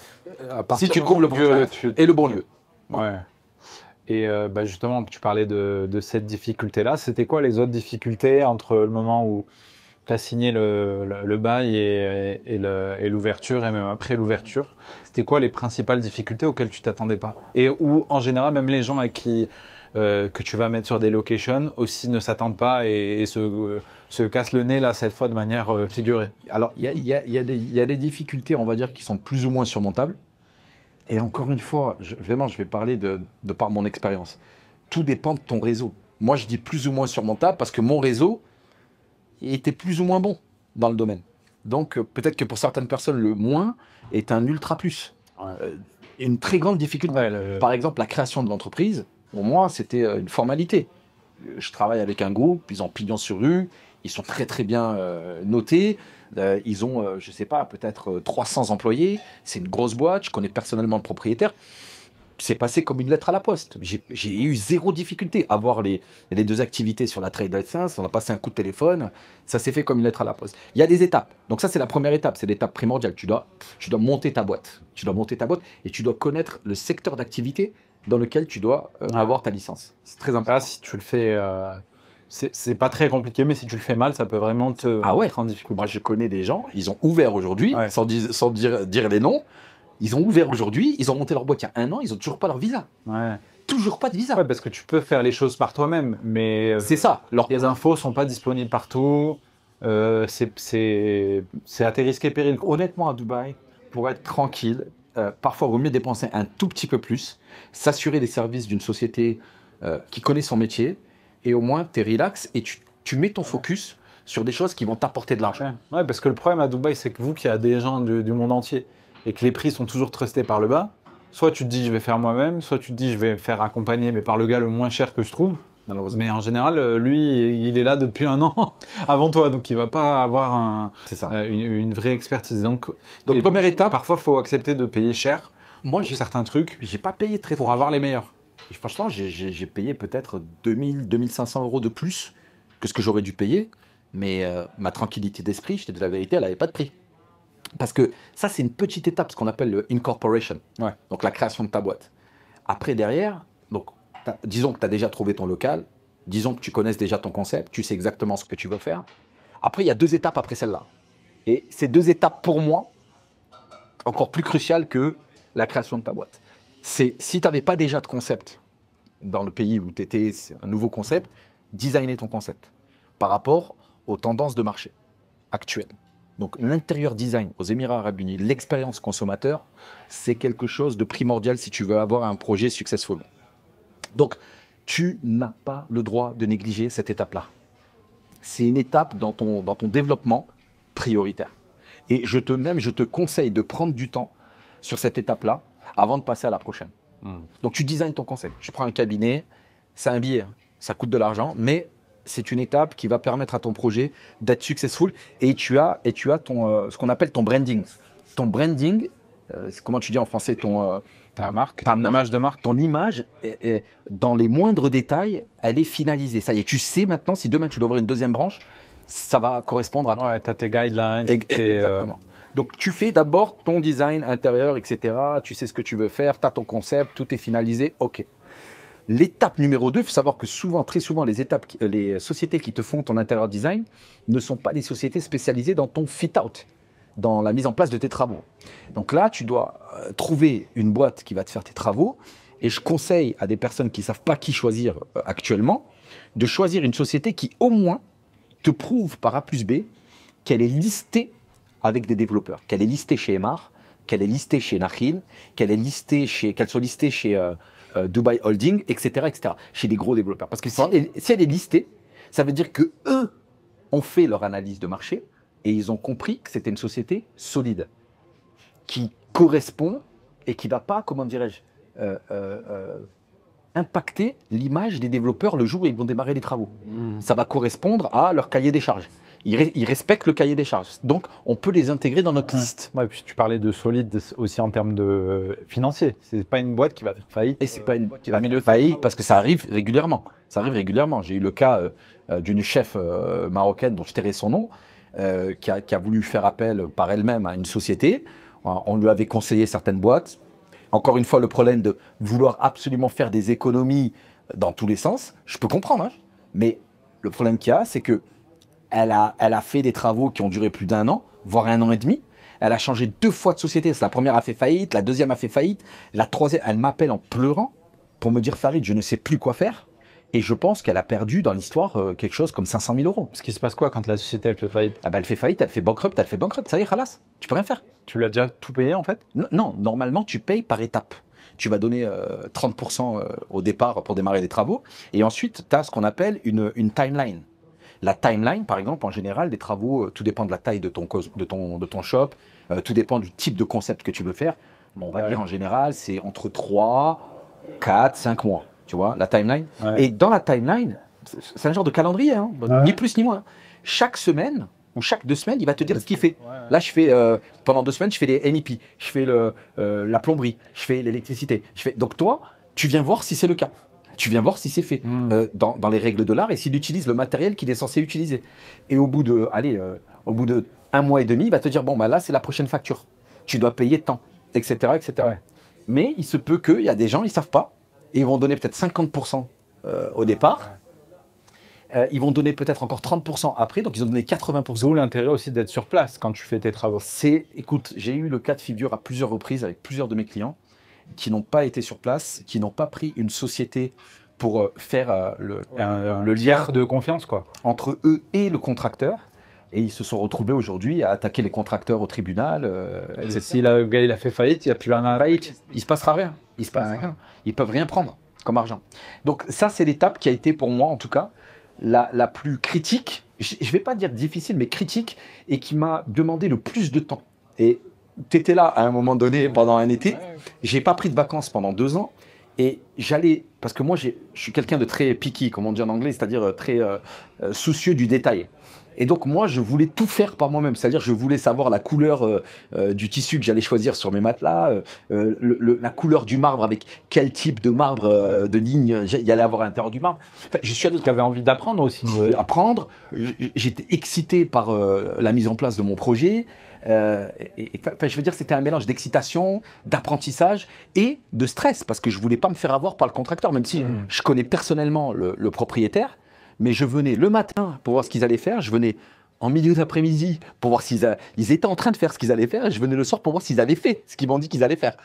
Si tu du trouves le bon lieu et le bon lieu. Ouais. Et justement, tu parlais de cette difficulté-là. C'était quoi les autres difficultés entre le moment où tu as signé le bail et l'ouverture, et même après l'ouverture? C'était quoi les principales difficultés auxquelles tu t'attendais pas? Et où, en général, même les gens avec qui que tu vas mettre sur des locations aussi ne s'attendent pas et se cassent le nez là cette fois de manière figurée. Alors, il y a des difficultés, on va dire, qui sont plus ou moins surmontables. Et encore une fois, vraiment, je vais parler de par mon expérience. Tout dépend de ton réseau. Moi, je dis plus ou moins surmontable parce que mon réseau était plus ou moins bon dans le domaine. Donc, peut-être que pour certaines personnes, le moins est un ultra plus. Une très grande difficulté. Ouais, Par exemple, la création de l'entreprise, pour moi, c'était une formalité. Je travaille avec un groupe, ils ont pignon sur rue, ils sont très très bien notés. Ils ont, je sais pas, peut-être 300 employés. C'est une grosse boîte. Je connais personnellement le propriétaire. C'est passé comme une lettre à la poste. J'ai eu zéro difficulté à voir les 2 activités sur la trade license. On a passé un coup de téléphone. Ça s'est fait comme une lettre à la poste. Il y a des étapes. Donc ça, c'est la première étape. C'est l'étape primordiale. Tu dois monter ta boîte. Tu dois monter ta boîte et tu dois connaître le secteur d'activité dans lequel tu dois avoir ta licence. C'est très important. Là, si tu le fais, c'est pas très compliqué, mais si tu le fais mal, ça peut vraiment te mettre en difficulté. Moi, je connais des gens, ils ont ouvert aujourd'hui, sans dire les noms. Ils ont ouvert aujourd'hui, ils ont monté leur boîte il y a 1 an, ils n'ont toujours pas leur visa. Ouais. Toujours pas de visa. Ouais, parce que tu peux faire les choses par toi-même, mais c'est ça. Les infos sont pas disponibles partout. C'est à tes risques et périls. Honnêtement, à Dubaï, pour être tranquille, parfois, il vaut mieux dépenser un tout petit peu plus, s'assurer des services d'une société qui connaît son métier, et au moins, tu es relax et tu mets ton focus sur des choses qui vont t'apporter de l'argent. Ouais, parce que le problème à Dubaï, c'est que vous, qui a des gens du monde entier, et que les prix sont toujours trustés par le bas, soit tu te dis je vais faire moi-même, soit tu te dis je vais faire accompagner, mais par le gars le moins cher que je trouve. Mais en général, lui, il est là depuis 1 an avant toi, donc il va pas avoir une vraie expertise. Donc première étape, parfois, il faut accepter de payer cher. Moi, certains trucs. J'ai pas payé très pour avoir les meilleurs. Et franchement, j'ai payé peut-être 2000, 2500 € de plus que ce que j'aurais dû payer, mais ma tranquillité d'esprit, je te dis la vérité, elle n'avait pas de prix. Parce que ça, c'est une petite étape, ce qu'on appelle le incorporation, donc la création de ta boîte. Après, derrière, donc, disons que tu as déjà trouvé ton local, disons que tu connaisses déjà ton concept, tu sais exactement ce que tu veux faire. Après, il y a 2 étapes après celle-là. Et ces 2 étapes, pour moi, encore plus cruciales que la création de ta boîte. C'est si tu n'avais pas déjà de concept dans le pays où tu étais, c'est un nouveau concept, designer ton concept par rapport aux tendances de marché actuelles. Donc l'intérieur design aux Émirats Arabes Unis, l'expérience consommateur, c'est quelque chose de primordial si tu veux avoir un projet successful. Donc tu n'as pas le droit de négliger cette étape-là. C'est une étape dans ton développement prioritaire. Et je te conseille de prendre du temps sur cette étape-là avant de passer à la prochaine. Donc tu designes ton concept. Tu prends un cabinet, c'est un billet, ça coûte de l'argent, mais c'est une étape qui va permettre à ton projet d'être successful et tu as ce qu'on appelle ton branding. Ton branding, comment tu dis en français, ta marque, ton image de marque. Ton image, dans les moindres détails, elle est finalisée. Ça y est, tu sais maintenant, si demain tu dois ouvrir une 2e branche, ça va correspondre à... Ouais, tu as tes guidelines. Exactement. Donc tu fais d'abord ton design intérieur, etc. Tu sais ce que tu veux faire, tu as ton concept, tout est finalisé, ok. L'étape numéro 2, il faut savoir que très souvent, les sociétés qui te font ton interior design ne sont pas des sociétés spécialisées dans ton fit-out, dans la mise en place de tes travaux. Donc là, tu dois trouver une boîte qui va te faire tes travaux. Et je conseille à des personnes qui ne savent pas qui choisir actuellement, de choisir une société qui, au moins, te prouve par A plus B qu'elle est listée avec des développeurs, qu'elle est listée chez Emar, qu'elle est listée chez Nakhil, qu'elle soit listée chez Dubai Holding, etc., etc., chez des gros développeurs. Parce que si elle est listée, ça veut dire que eux ont fait leur analyse de marché et ils ont compris que c'était une société solide, qui correspond et qui ne va pas, comment dirais-je, impacter l'image des développeurs le jour où ils vont démarrer les travaux. Ça va correspondre à leur cahier des charges. Ils respectent le cahier des charges. Donc, on peut les intégrer dans notre liste. Ouais, puis tu parlais de solide aussi en termes de financier. C'est pas une boîte qui va faire faillite. Et c'est pas une boîte qui va faire faillite parce que ça arrive régulièrement. Ça arrive régulièrement. J'ai eu le cas d'une chef marocaine dont je tairai son nom, qui a voulu faire appel par elle-même à une société. On lui avait conseillé certaines boîtes. Encore une fois, le problème de vouloir absolument faire des économies dans tous les sens, je peux comprendre. Hein, mais le problème qu'il y a, c'est que elle a fait des travaux qui ont duré plus d'1 an, voire 1 an et demi. Elle a changé 2 fois de société. La première a fait faillite, la deuxième a fait faillite. La troisième, elle m'appelle en pleurant pour me dire « Farid, je ne sais plus quoi faire ». Et je pense qu'elle a perdu dans l'histoire quelque chose comme 500 000 euros. Ce qui se passe quoi quand la société elle fait faillite? Ah bah, elle fait faillite, elle fait bankrupt. Ça y est, khalas, tu peux rien faire. Tu l'as déjà tout payé en fait? Non, normalement tu payes par étape. Tu vas donner 30% au départ pour démarrer les travaux. Et ensuite, tu as ce qu'on appelle une timeline. La timeline, par exemple, en général, des travaux, tout dépend de la taille de ton shop, tout dépend du type de concept que tu veux faire. Bon, on va dire en général, c'est entre 3, 4, 5 mois, tu vois, la timeline. Ouais. Et dans la timeline, c'est un genre de calendrier, hein, ni plus ni moins. Chaque semaine ou chaque 2 semaines, il va te dire ce qu'il fait. Ouais. Là, je fais, pendant 2 semaines, je fais les MEP, je fais la plomberie, je fais l'électricité. Donc toi, tu viens voir si c'est le cas. Tu viens voir si c'est fait dans les règles de l'art et s'il utilise le matériel qu'il est censé utiliser. Et au bout de 1 mois et demi, il va te dire, bon, bah là, c'est la prochaine facture. Tu dois payer tant, etc. etc. Ouais. Mais il se peut qu'il y a des gens, ils ne savent pas, et ils vont donner peut-être 50% au départ. Ils vont donner peut-être encore 30% après, donc ils ont donné 80%. D'où l'intérêt aussi d'être sur place quand tu fais tes travaux. Écoute, j'ai eu le cas de figure à plusieurs reprises avec plusieurs de mes clients qui n'ont pas été sur place, qui n'ont pas pris une société pour faire le lien de confiance quoi, entre eux et le contracteur. Et ils se sont retrouvés aujourd'hui à attaquer les contracteurs au tribunal. Si le gars il a fait faillite, il n'y a plus rien à faillite. Il ne se passera rien. Il se passe rien. Ils ne peuvent rien prendre comme argent. Donc ça, c'est l'étape qui a été pour moi, en tout cas, la plus critique. Je ne vais pas dire difficile, mais critique, et qui m'a demandé le plus de temps. Et tu étais là à un moment donné pendant un été. J'ai pas pris de vacances pendant 2 ans. Et j'allais, parce que moi, je suis quelqu'un de très picky, comme on dit en anglais, c'est-à-dire très soucieux du détail. Et donc, moi, je voulais tout faire par moi-même. C'est-à-dire, je voulais savoir la couleur du tissu que j'allais choisir sur mes matelas, la couleur du marbre, avec quel type de marbre, de ligne il y allait avoir à l'intérieur du marbre. Enfin, je suis qui avait envie d'apprendre aussi. Apprendre. J'étais excité par la mise en place de mon projet. Je veux dire, c'était un mélange d'excitation, d'apprentissage et de stress, parce que je voulais pas me faire avoir par le contracteur, même si je connais personnellement le propriétaire. Mais je venais le matin pour voir ce qu'ils allaient faire, je venais en milieu d'après-midi pour voir s'ils étaient en train de faire ce qu'ils allaient faire, et je venais le soir pour voir s'ils avaient fait ce qu'ils m'ont dit qu'ils allaient faire.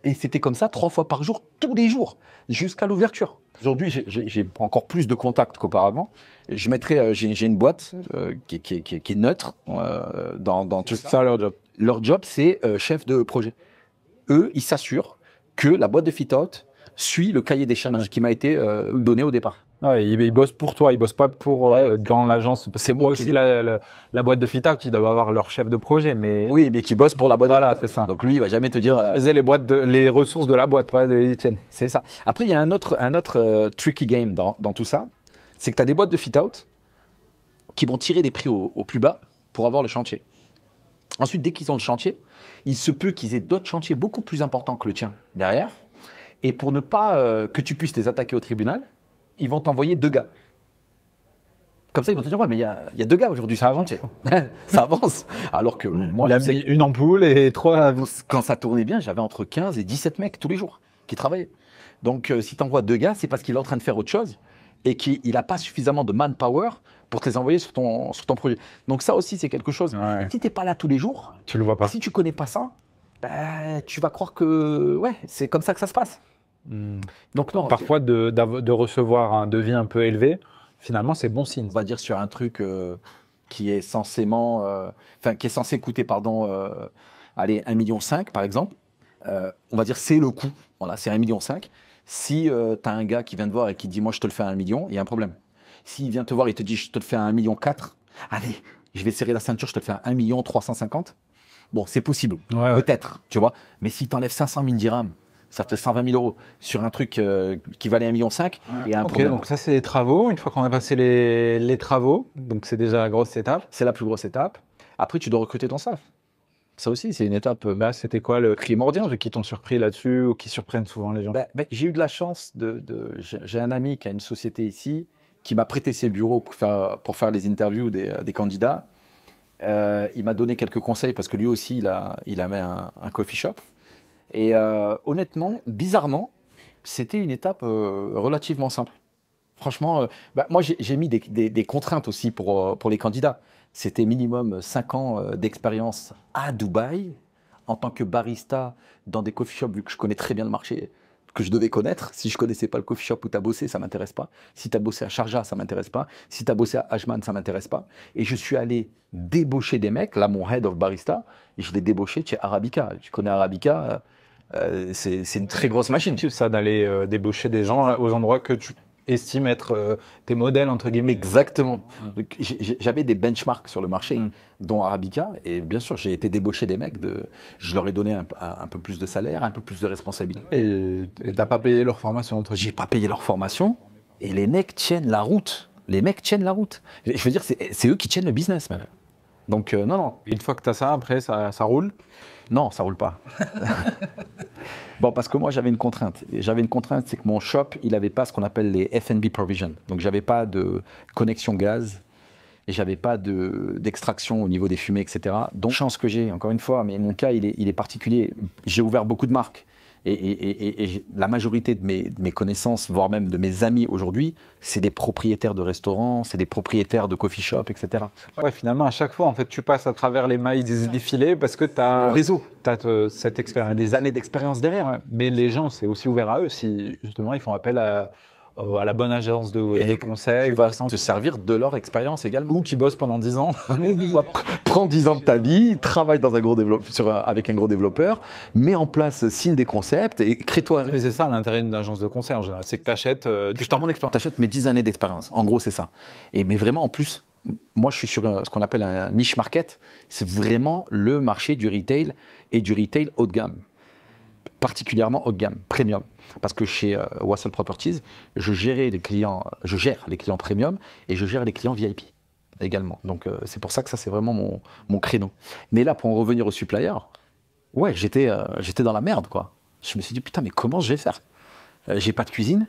Et c'était comme ça 3 fois par jour, tous les jours, jusqu'à l'ouverture. Aujourd'hui, j'ai encore plus de contacts qu'auparavant. J'ai une boîte qui est neutre dans tout ça. Leur job, c'est chef de projet. Eux, ils s'assurent que la boîte de fit-out suit le cahier des charges qui m'a été donné au départ. Ouais, ils bossent pour toi, ils bossent pas pour dans l'agence. C'est moi aussi la boîte de fit-out qui doit avoir leur chef de projet, mais oui, mais qui bosse pour la boîte. Voilà, c'est ça. Donc lui, il va jamais te dire. Les ressources de la boîte, pas de tiennes. C'est ça. Après, il y a un autre tricky game dans tout ça, c'est que tu as des boîtes de fit-out qui vont tirer des prix au plus bas pour avoir le chantier. Ensuite, dès qu'ils ont le chantier, il se peut qu'ils aient d'autres chantiers beaucoup plus importants que le tien derrière, et pour ne pas que tu puisses les attaquer au tribunal, ils vont t'envoyer 2 gars. Comme ça, ils vont te dire, ouais, mais il y a 2 gars aujourd'hui, ça avance. Ça avance. Alors que moi, il a mis une ampoule et 3... Quand ça tournait bien, j'avais entre 15 et 17 mecs tous les jours qui travaillaient. Donc, si tu envoies 2 gars, c'est parce qu'il est en train de faire autre chose et qu'il n'a pas suffisamment de manpower pour te les envoyer sur ton projet. Donc, ça aussi, c'est quelque chose. Ouais. Si tu n'es pas là tous les jours, Tu le vois pas. si tu ne connais pas ça, ben, tu vas croire que ouais, c'est comme ça que ça se passe. Donc, non, Parfois, de recevoir un devis un peu élevé, finalement, c'est bon signe. on va dire sur un truc qui est censément, qui est censé coûter, allez, 1,5 million par exemple. On va dire c'est le coût. Voilà, c'est 1,5 million. Si tu as un gars qui vient te voir et qui dit moi je te le fais à 1 million, il y a un problème. S'il vient te voir et te dit je te le fais à 1,4 million, allez, je vais serrer la ceinture, je te le fais à 1,350 000. Bon, c'est possible, Ouais. peut-être, tu vois. Mais si tu enlèves 500 000 dirhams, ça te fait 120 000 € sur un truc qui valait 1,5 million, il y a un Ok, problème. donc ça, c'est les travaux. Une fois qu'on a passé les travaux, donc c'est déjà la grosse étape. C'est la plus grosse étape. Après, tu dois recruter ton staff. Ça aussi, c'est une étape Là, c'était quoi le primordial, vu qu'ils t'ont surpris là-dessus ou qui surprennent souvent les gens? j'ai eu de la chance j'ai un ami qui a une société ici qui m'a prêté ses bureaux pour faire les interviews des candidats. Il m'a donné quelques conseils parce que lui aussi, il avait un coffee shop. Et honnêtement, bizarrement, c'était une étape relativement simple. Franchement, moi, j'ai mis des contraintes aussi pour les candidats. C'était minimum 5 ans d'expérience à Dubaï en tant que barista dans des coffee shops, vu que je connais très bien le marché, que je devais connaître. Si je connaissais pas le coffee shop où tu as bossé, ça m'intéresse pas. Si tu as bossé à Sharjah, ça m'intéresse pas. Si tu as bossé à Ajman, ça m'intéresse pas. Et je suis allé débaucher des mecs. Là, mon head of barista, et je l'ai débauché chez Arabica. Tu connais Arabica, c'est une très grosse machine. C'est ça, d'aller débaucher des gens aux endroits que tu estimes être tes modèles, entre guillemets. Exactement. Donc, j'avais des benchmarks sur le marché, dont Arabica, et bien sûr, j'ai été débauché des mecs. Je leur ai donné un peu plus de salaire, un peu plus de responsabilité. Et t'as pas payé leur formation, entre J'ai pas payé leur formation, et les mecs tiennent la route. Les mecs tiennent la route. Je veux dire, c'est eux qui tiennent le business, même. Donc, non. Une fois que t'as ça, après, ça roule. Non, ça roule pas. Bon, parce que moi, j'avais une contrainte. Et j'avais une contrainte, c'est que mon shop, il n'avait pas ce qu'on appelle les F&B provision. Donc, j'avais pas de connexion gaz et j'avais pas d'extraction au niveau des fumées, etc. Donc, chance que j'ai, encore une fois, mais mon cas, il est particulier. J'ai ouvert beaucoup de marques. Et la majorité de mes connaissances, voire même de mes amis aujourd'hui, c'est des propriétaires de restaurants, c'est des propriétaires de coffee shop, etc. Ouais, finalement, à chaque fois, en fait, tu passes à travers les mailles des filets parce que tu as réseau. Cette expérience, Des années d'expérience derrière. Ouais. Mais les gens, c'est aussi ouvert à eux si justement ils font appel à la bonne agence de conseil. Tu vas te servir de leur expérience également. Ou qui bossent pendant 10 ans. Prends 10 ans de ta vie, travaille dans avec un gros développeur, mets en place, signe des concepts et crée-toi un Mais c'est ça l'intérêt d'une agence de conseil en général, c'est que tu achètes Je t'en mon expérience, t'achètes mes 10 années d'expérience. En gros, c'est ça. Mais vraiment, en plus, moi, je suis sur ce qu'on appelle un niche market. C'est vraiment le marché du retail et du retail haut de gamme. Particulièrement haut de gamme, premium. Parce que chez Wassel Properties, je gère les clients premium et je gère les clients VIP également. Donc, c'est pour ça que ça, c'est vraiment mon créneau. Mais là, pour en revenir au supplier, ouais, j'étais dans la merde, quoi. Je me suis dit, putain, mais comment je vais faire? J'ai pas de cuisine.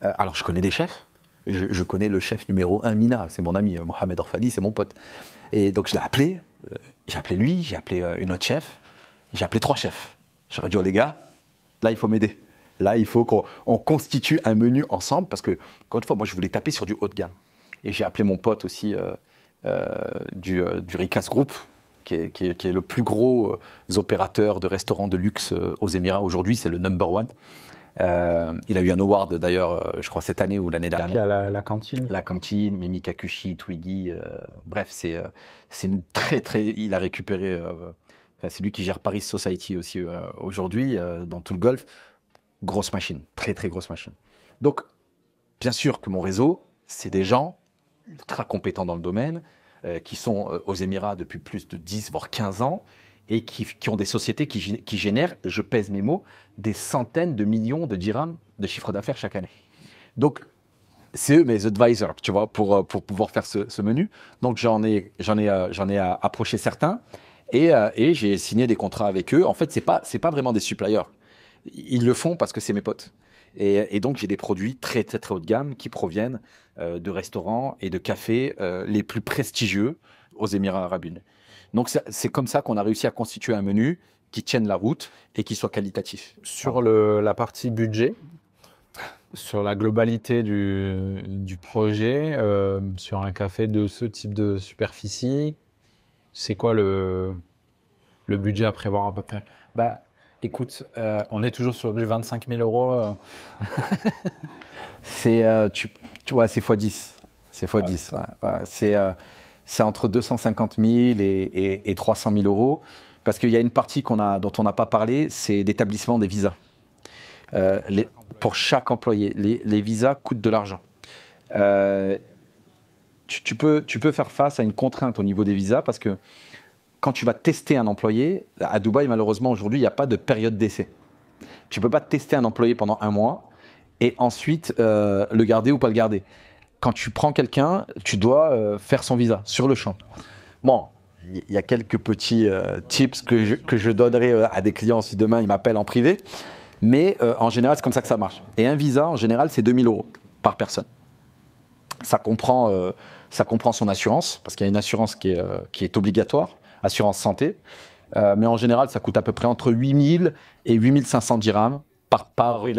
Alors, je connais des chefs. Je connais le chef numéro 1, Mina. C'est mon ami, Mohamed Orfali, c'est mon pote. Et donc, je l'ai appelé. J'ai appelé lui, j'ai appelé une autre chef. J'ai appelé 3 chefs. J'aurais dit, oh les gars, là, il faut m'aider. Là, il faut qu'on constitue un menu ensemble. Parce que, encore une fois, moi, je voulais taper sur du haut de gamme. Et j'ai appelé mon pote aussi du Ricas Group, qui est le plus gros opérateur de restaurants de luxe aux Émirats. Aujourd'hui, c'est le number one. Il a eu un award d'ailleurs, je crois cette année ou l'année dernière. Il y a la cantine. La cantine, Mimi Kakushi, Twiggy. Bref, c'est une très. Il a récupéré. C'est lui qui gère Paris Society aussi aujourd'hui, dans tout le Golfe. Grosse machine, très grosse machine. Donc, bien sûr que mon réseau, c'est des gens ultra compétents dans le domaine, qui sont aux Émirats depuis plus de 10, voire 15 ans, et qui ont des sociétés qui génèrent, je pèse mes mots, des centaines de millions de dirhams de chiffre d'affaires chaque année. Donc, c'est eux mes advisors, tu vois, pour pouvoir faire ce menu. Donc, j'en ai approché certains, et j'ai signé des contrats avec eux. En fait, c'est pas vraiment des suppliers. Ils le font parce que c'est mes potes. Et donc, j'ai des produits très haut de gamme qui proviennent de restaurants et de cafés les plus prestigieux aux Émirats arabes unis. Donc, c'est comme ça qu'on a réussi à constituer un menu qui tienne la route et qui soit qualitatif. Sur la partie budget, sur la globalité du projet, sur un café de ce type de superficie, c'est quoi le budget à prévoir à peu près? Bah, écoute, on est toujours sur du 25 000 euros. Tu vois, c'est x10. C'est x10. Ouais. C'est entre 250 000 et 300 000 euros. Parce qu'il y a une partie dont on n'a pas parlé, c'est l'établissement des visas. Pour chaque employé, les visas coûtent de l'argent. Tu peux faire face à une contrainte au niveau des visas parce que quand tu vas tester un employé, à Dubaï, malheureusement, aujourd'hui, il n'y a pas de période d'essai. Tu ne peux pas tester un employé pendant 1 mois et ensuite le garder ou pas le garder. Quand tu prends quelqu'un, tu dois faire son visa sur le champ. Bon, il y a quelques petits tips que je donnerai à des clients si demain ils m'appellent en privé. Mais en général, c'est comme ça que ça marche. Et un visa, en général, c'est 2 000 euros par personne. Ça comprend son assurance, parce qu'il y a une assurance qui est obligatoire, assurance santé. Mais en général, ça coûte à peu près entre 8 000 et 8 500 dirhams par. Oui,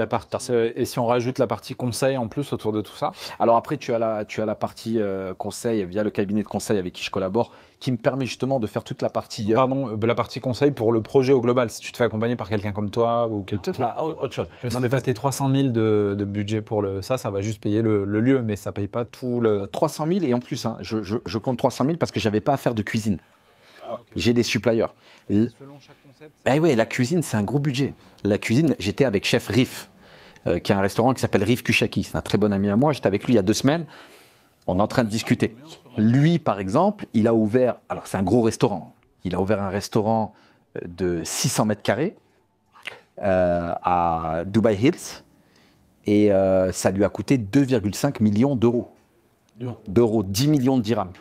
et si on rajoute la partie conseil en plus autour de tout ça? Alors après, tu as la partie conseil via le cabinet de conseil avec qui je collabore, qui me permet justement de faire toute la partie. Pardon, la partie conseil pour le projet au global, si tu te fais accompagner par quelqu'un comme toi ou quelqu'un. Autre chose. Non, mais tes 300 000 de budget pour ça va juste payer le lieu, mais ça paye pas tout le. 300 000 et en plus, hein, je compte 300 000 parce que j'avais pas à faire de cuisine. Ah, okay. J'ai des suppliers. Selon chaque concept. Ben ouais, la cuisine, c'est un gros budget. La cuisine, j'étais avec Chef Rif, qui a un restaurant qui s'appelle Rif Kushaki. C'est un très bon ami à moi. J'étais avec lui il y a 2 semaines. On est en train de discuter. Lui, par exemple, il a ouvert. Alors, c'est un gros restaurant. Il a ouvert un restaurant de 600 mètres carrés à Dubai Hills. Et ça lui a coûté 2,5 millions d'euros. 10 millions de dirhams.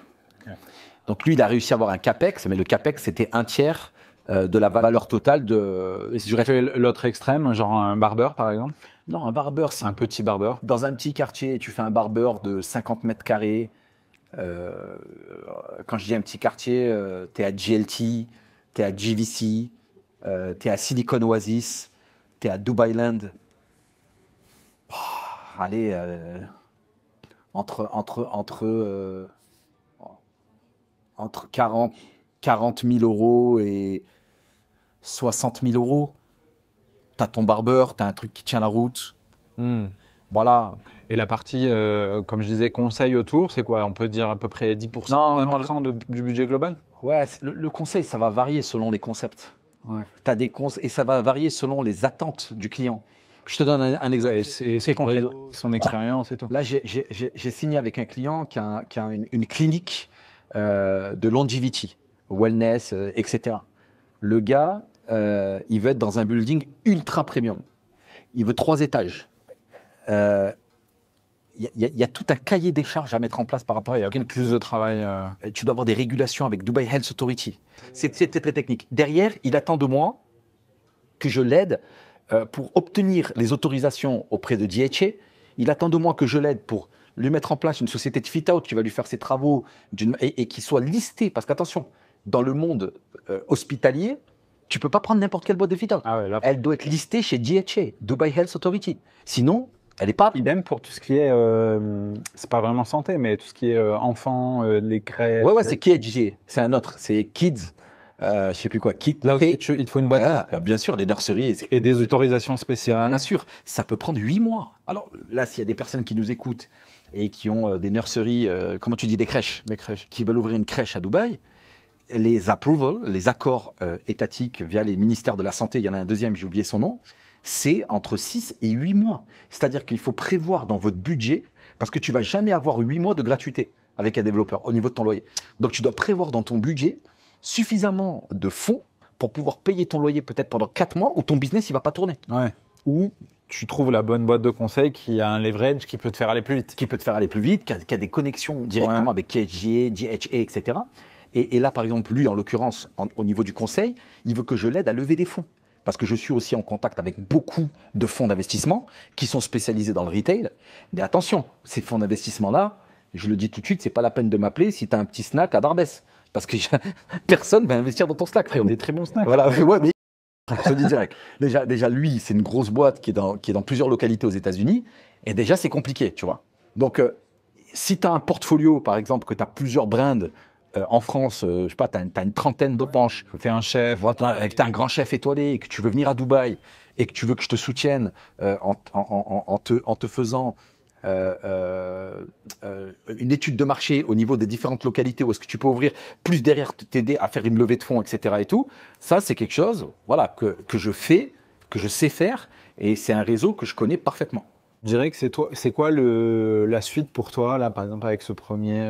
Donc, lui, il a réussi à avoir un capex, mais le capex, c'était 1/3 de la valeur totale de. Et si tu fais l'autre extrême, genre un barbeur par exemple? Non, un barbeur, c'est un petit barbeur. Dans un petit quartier, tu fais un barbeur de 50 mètres carrés. Quand je dis un petit quartier, tu es à GLT, tu es à GVC, tu es à Silicon Oasis, tu es à Dubai Land. Oh, allez, entre 40 000 euros et 60 000 euros. Tu as ton barbeur, tu as un truc qui tient la route. Voilà. Et la partie, comme je disais, conseil autour, c'est quoi? On peut dire à peu près 10% du budget global? Ouais, le conseil, ça va varier selon les concepts. Ouais. T'as des et ça va varier selon les attentes du client. Je te donne un exemple. C'est concret. Son expérience et tout. Là, j'ai signé avec un client qui a une clinique de longevity, wellness, etc. Le gars, il veut être dans un building ultra premium. Il veut 3 étages. Il y a tout un cahier des charges à mettre en place par rapport à une plus de travail. Tu dois avoir des régulations avec Dubai Health Authority. C'est très technique. Derrière, il attend de moi que je l'aide pour obtenir les autorisations auprès de DHA. Il attend de moi que je l'aide pour lui mettre en place une société de fit-out qui va lui faire ses travaux et qui soit listée. Parce qu'attention, dans le monde hospitalier, tu ne peux pas prendre n'importe quelle boîte de fit-out. Ah ouais, là... Elle doit être listée chez DHA, Dubai Health Authority. Sinon, elle n'est pas... Idem pour tout ce qui est... c'est pas vraiment santé, mais tout ce qui est enfants, les crèches... Ouais, c'est KHG. C'est un autre. C'est Kids. Je sais plus quoi. Kids. Là aussi, il te faut une boîte. Bien sûr, les nurseries. Et des autorisations spéciales. Bien sûr. Ça peut prendre 8 mois. Alors là, s'il y a des personnes qui nous écoutent et qui ont des nurseries, comment tu dis, des crèches, qui veulent ouvrir une crèche à Dubaï, les approvals, les accords étatiques via les ministères de la Santé, il y en a un deuxième, j'ai oublié son nom, c'est entre 6 et 8 mois. C'est-à-dire qu'il faut prévoir dans votre budget, parce que tu ne vas jamais avoir 8 mois de gratuité avec un développeur au niveau de ton loyer. Donc tu dois prévoir dans ton budget suffisamment de fonds pour pouvoir payer ton loyer peut-être pendant 4 mois où ton business il va pas tourner. Ouais. Ou tu trouves la bonne boîte de conseil qui a un leverage qui peut te faire aller plus vite. Qui a des connexions directement avec KHG, DHA, etc. Et là, par exemple, lui, en l'occurrence, au niveau du conseil, il veut que je l'aide à lever des fonds. Parce que je suis aussi en contact avec beaucoup de fonds d'investissement qui sont spécialisés dans le retail. Mais attention, ces fonds d'investissement-là, je le dis tout de suite, c'est pas la peine de m'appeler si tu as un petit snack à Barbès. Parce que personne va investir dans ton snack, frérot. Des très bons snacks. Voilà, ouais, mais Je te dis direct. Déjà, lui, c'est une grosse boîte qui est dans plusieurs localités aux États-Unis. Et déjà, c'est compliqué, tu vois. Donc, si tu as un portfolio, par exemple, que tu as plusieurs brands en France, je sais pas, tu as une trentaine de branches. Tu es un chef. Que tu es un grand chef étoilé et que tu veux venir à Dubaï et que tu veux que je te soutienne en te faisant une étude de marché au niveau des différentes localités où est-ce que tu peux ouvrir, plus derrière t'aider à faire une levée de fonds, etc. et tout. Ça, c'est quelque chose, voilà, que je fais, que je sais faire, et c'est un réseau que je connais parfaitement. Je dirais que c'est quoi la suite pour toi, là, par exemple, avec ce premier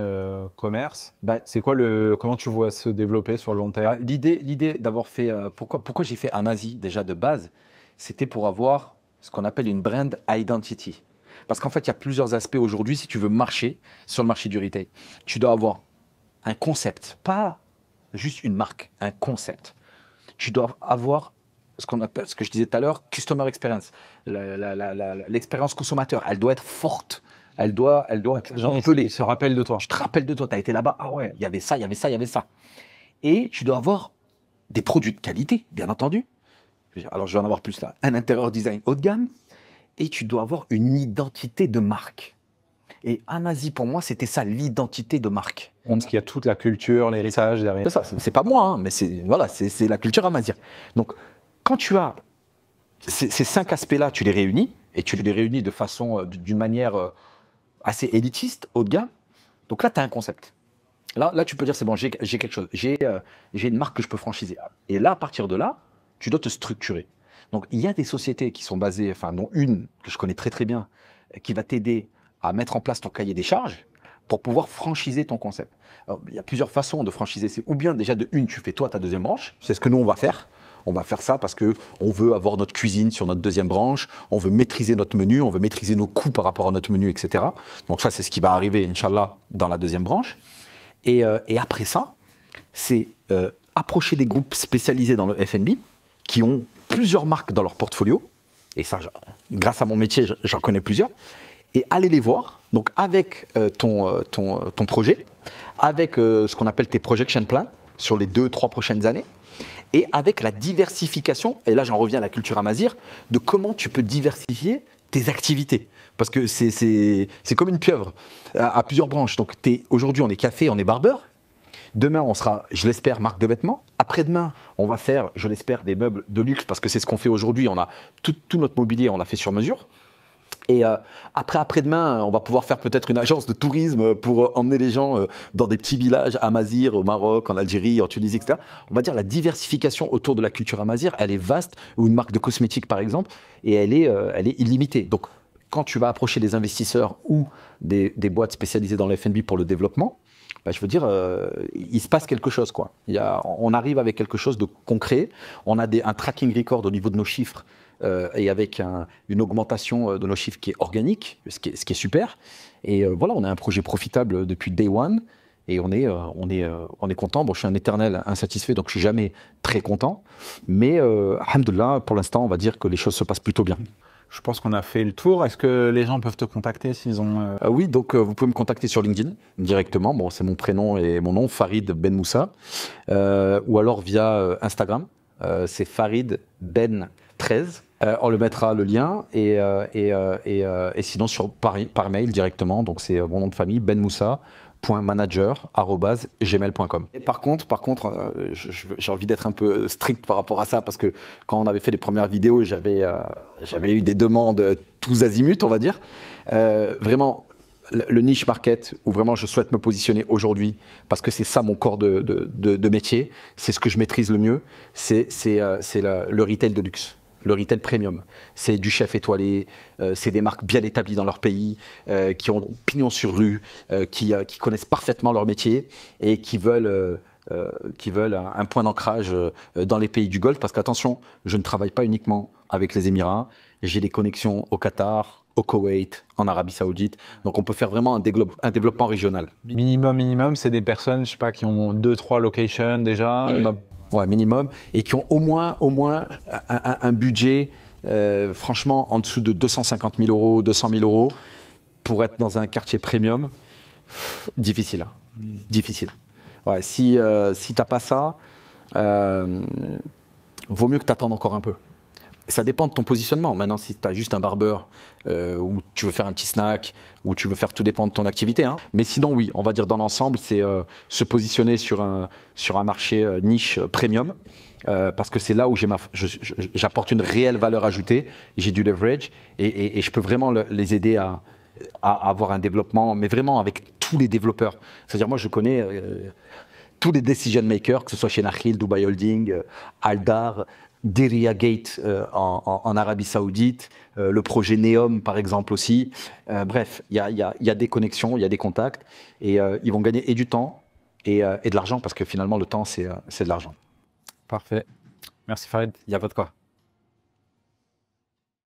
commerce? C'est quoi comment tu vois se développer sur le long terme? L'idée d'avoir fait, pourquoi j'ai fait Amazi déjà de base, c'était pour avoir ce qu'on appelle une brand identity. Parce qu'en fait, il y a plusieurs aspects aujourd'hui, si tu veux marcher sur le marché du retail. Tu dois avoir un concept, pas juste une marque, un concept. Tu dois avoir ce qu'on appelle, ce que je disais tout à l'heure, customer experience. L'expérience consommateur, elle doit être forte. Elle doit être Genre, ils se rappellent de toi. Je te rappelle de toi, tu as été là-bas, ah ouais, il y avait ça, il y avait ça, il y avait ça. Et tu dois avoir des produits de qualité, bien entendu. Alors, je vais en avoir plus là. Un intérieur design haut de gamme. Et tu dois avoir une identité de marque. Et Amazi, pour moi, c'était ça, l'identité de marque. Parce qu'il y a toute la culture, l'héritage derrière. C'est ça, c'est pas moi, hein, mais c'est la culture Amazir. Donc, quand tu as ces 5 aspects-là, tu les réunis, et tu les réunis de façon, d'une manière assez élitiste, haut de gamme. Donc là, tu as un concept. Là, tu peux dire, c'est bon, j'ai quelque chose. J'ai une marque que je peux franchiser. Et là, à partir de là, tu dois te structurer. Donc, il y a des sociétés qui sont basées, enfin, dont une que je connais très très bien, qui va t'aider à mettre en place ton cahier des charges pour pouvoir franchiser ton concept. Alors, il y a plusieurs façons de franchiser. C'est ou bien déjà de une, tu fais toi ta deuxième branche. C'est ce que nous, on va faire. On va faire ça parce qu'on veut avoir notre cuisine sur notre deuxième branche, on veut maîtriser notre menu, on veut maîtriser nos coûts par rapport à notre menu, etc. Donc ça, c'est ce qui va arriver, Inch'Allah, dans la deuxième branche. Et après ça, c'est approcher des groupes spécialisés dans le F&B qui ont plusieurs marques dans leur portfolio, et ça, grâce à mon métier, j'en connais plusieurs, et aller les voir, donc avec ton projet, avec ce qu'on appelle tes projection plans sur les 2-3 prochaines années, et avec la diversification, et là j'en reviens à la culture Amazir, de comment tu peux diversifier tes activités. Parce que c'est comme une pieuvre à plusieurs branches. Donc aujourd'hui on est café, on est barbeur. Demain, on sera, je l'espère, marque de vêtements. Après-demain, on va faire, je l'espère, des meubles de luxe parce que c'est ce qu'on fait aujourd'hui. On a tout notre mobilier, on l'a fait sur mesure. Et après-demain, on va pouvoir faire peut-être une agence de tourisme pour emmener les gens dans des petits villages Amazir, au Maroc, en Algérie, en Tunisie, etc. On va dire la diversification autour de la culture Amazir, elle est vaste. Ou une marque de cosmétiques, par exemple, et elle est illimitée. Donc, quand tu vas approcher des investisseurs ou des boîtes spécialisées dans le F&B pour le développement, je veux dire, il se passe quelque chose, quoi. On arrive avec quelque chose de concret. On a un tracking record au niveau de nos chiffres et avec une augmentation de nos chiffres qui est organique, ce qui est super. Et voilà, on a un projet profitable depuis day one et on est content. Bon, je suis un éternel insatisfait, donc je suis jamais très content. Mais alhamdoulilah, pour l'instant, on va dire que les choses se passent plutôt bien. Je pense qu'on a fait le tour. Est-ce que les gens peuvent te contacter s'ils ont... Oui, donc vous pouvez me contacter sur LinkedIn directement. Bon, c'est mon prénom et mon nom, Farid Ben Moussa. Ou alors via Instagram, c'est Farid Ben 13. On le mettra le lien et sinon par mail directement. Donc c'est mon nom de famille, benmoussa.manager@gmail.com. Et par contre, j'ai envie d'être un peu strict par rapport à ça parce que quand on avait fait les premières vidéos, j'avais eu des demandes tous azimuts, on va dire. Vraiment, le niche market où vraiment je souhaite me positionner aujourd'hui parce que c'est ça mon corps de métier, c'est ce que je maîtrise le mieux, c'est le retail de luxe. Le retail premium, c'est du chef étoilé, c'est des marques bien établies dans leur pays, qui ont pignon sur rue, qui connaissent parfaitement leur métier et qui veulent un point d'ancrage dans les pays du Golfe. Parce qu'attention, je ne travaille pas uniquement avec les Émirats, j'ai des connexions au Qatar, au Koweït, en Arabie Saoudite. Donc on peut faire vraiment un développement régional. Minimum, c'est des personnes, je sais pas, qui ont 2-3 locations déjà. Ouais, minimum, et qui ont au moins un budget, franchement, en dessous de 250 000 euros, 200 000 euros, pour être dans un quartier premium, difficile. Difficile. Ouais, si t'as pas ça, vaut mieux que tu attendes encore un peu. Ça dépend de ton positionnement. Maintenant, si tu as juste un barbeur, ou tu veux faire un petit snack, ou tu veux faire, tout dépend de ton activité. Hein. Mais sinon, oui, on va dire dans l'ensemble, c'est se positionner sur un marché niche premium, parce que c'est là où j'apporte une réelle valeur ajoutée, j'ai du leverage, et je peux vraiment les aider à avoir un développement, mais vraiment avec tous les développeurs. C'est-à-dire, moi, je connais tous les decision makers, que ce soit chez Nakhil, Dubai Holding, Aldar, Diriyah Gate en Arabie Saoudite, le projet Neom par exemple aussi. Bref, il y a des connexions, il y a des contacts, et ils vont gagner et du temps et de l'argent, parce que finalement le temps c'est de l'argent. Parfait. Merci Farid. Il n'y a pas de quoi.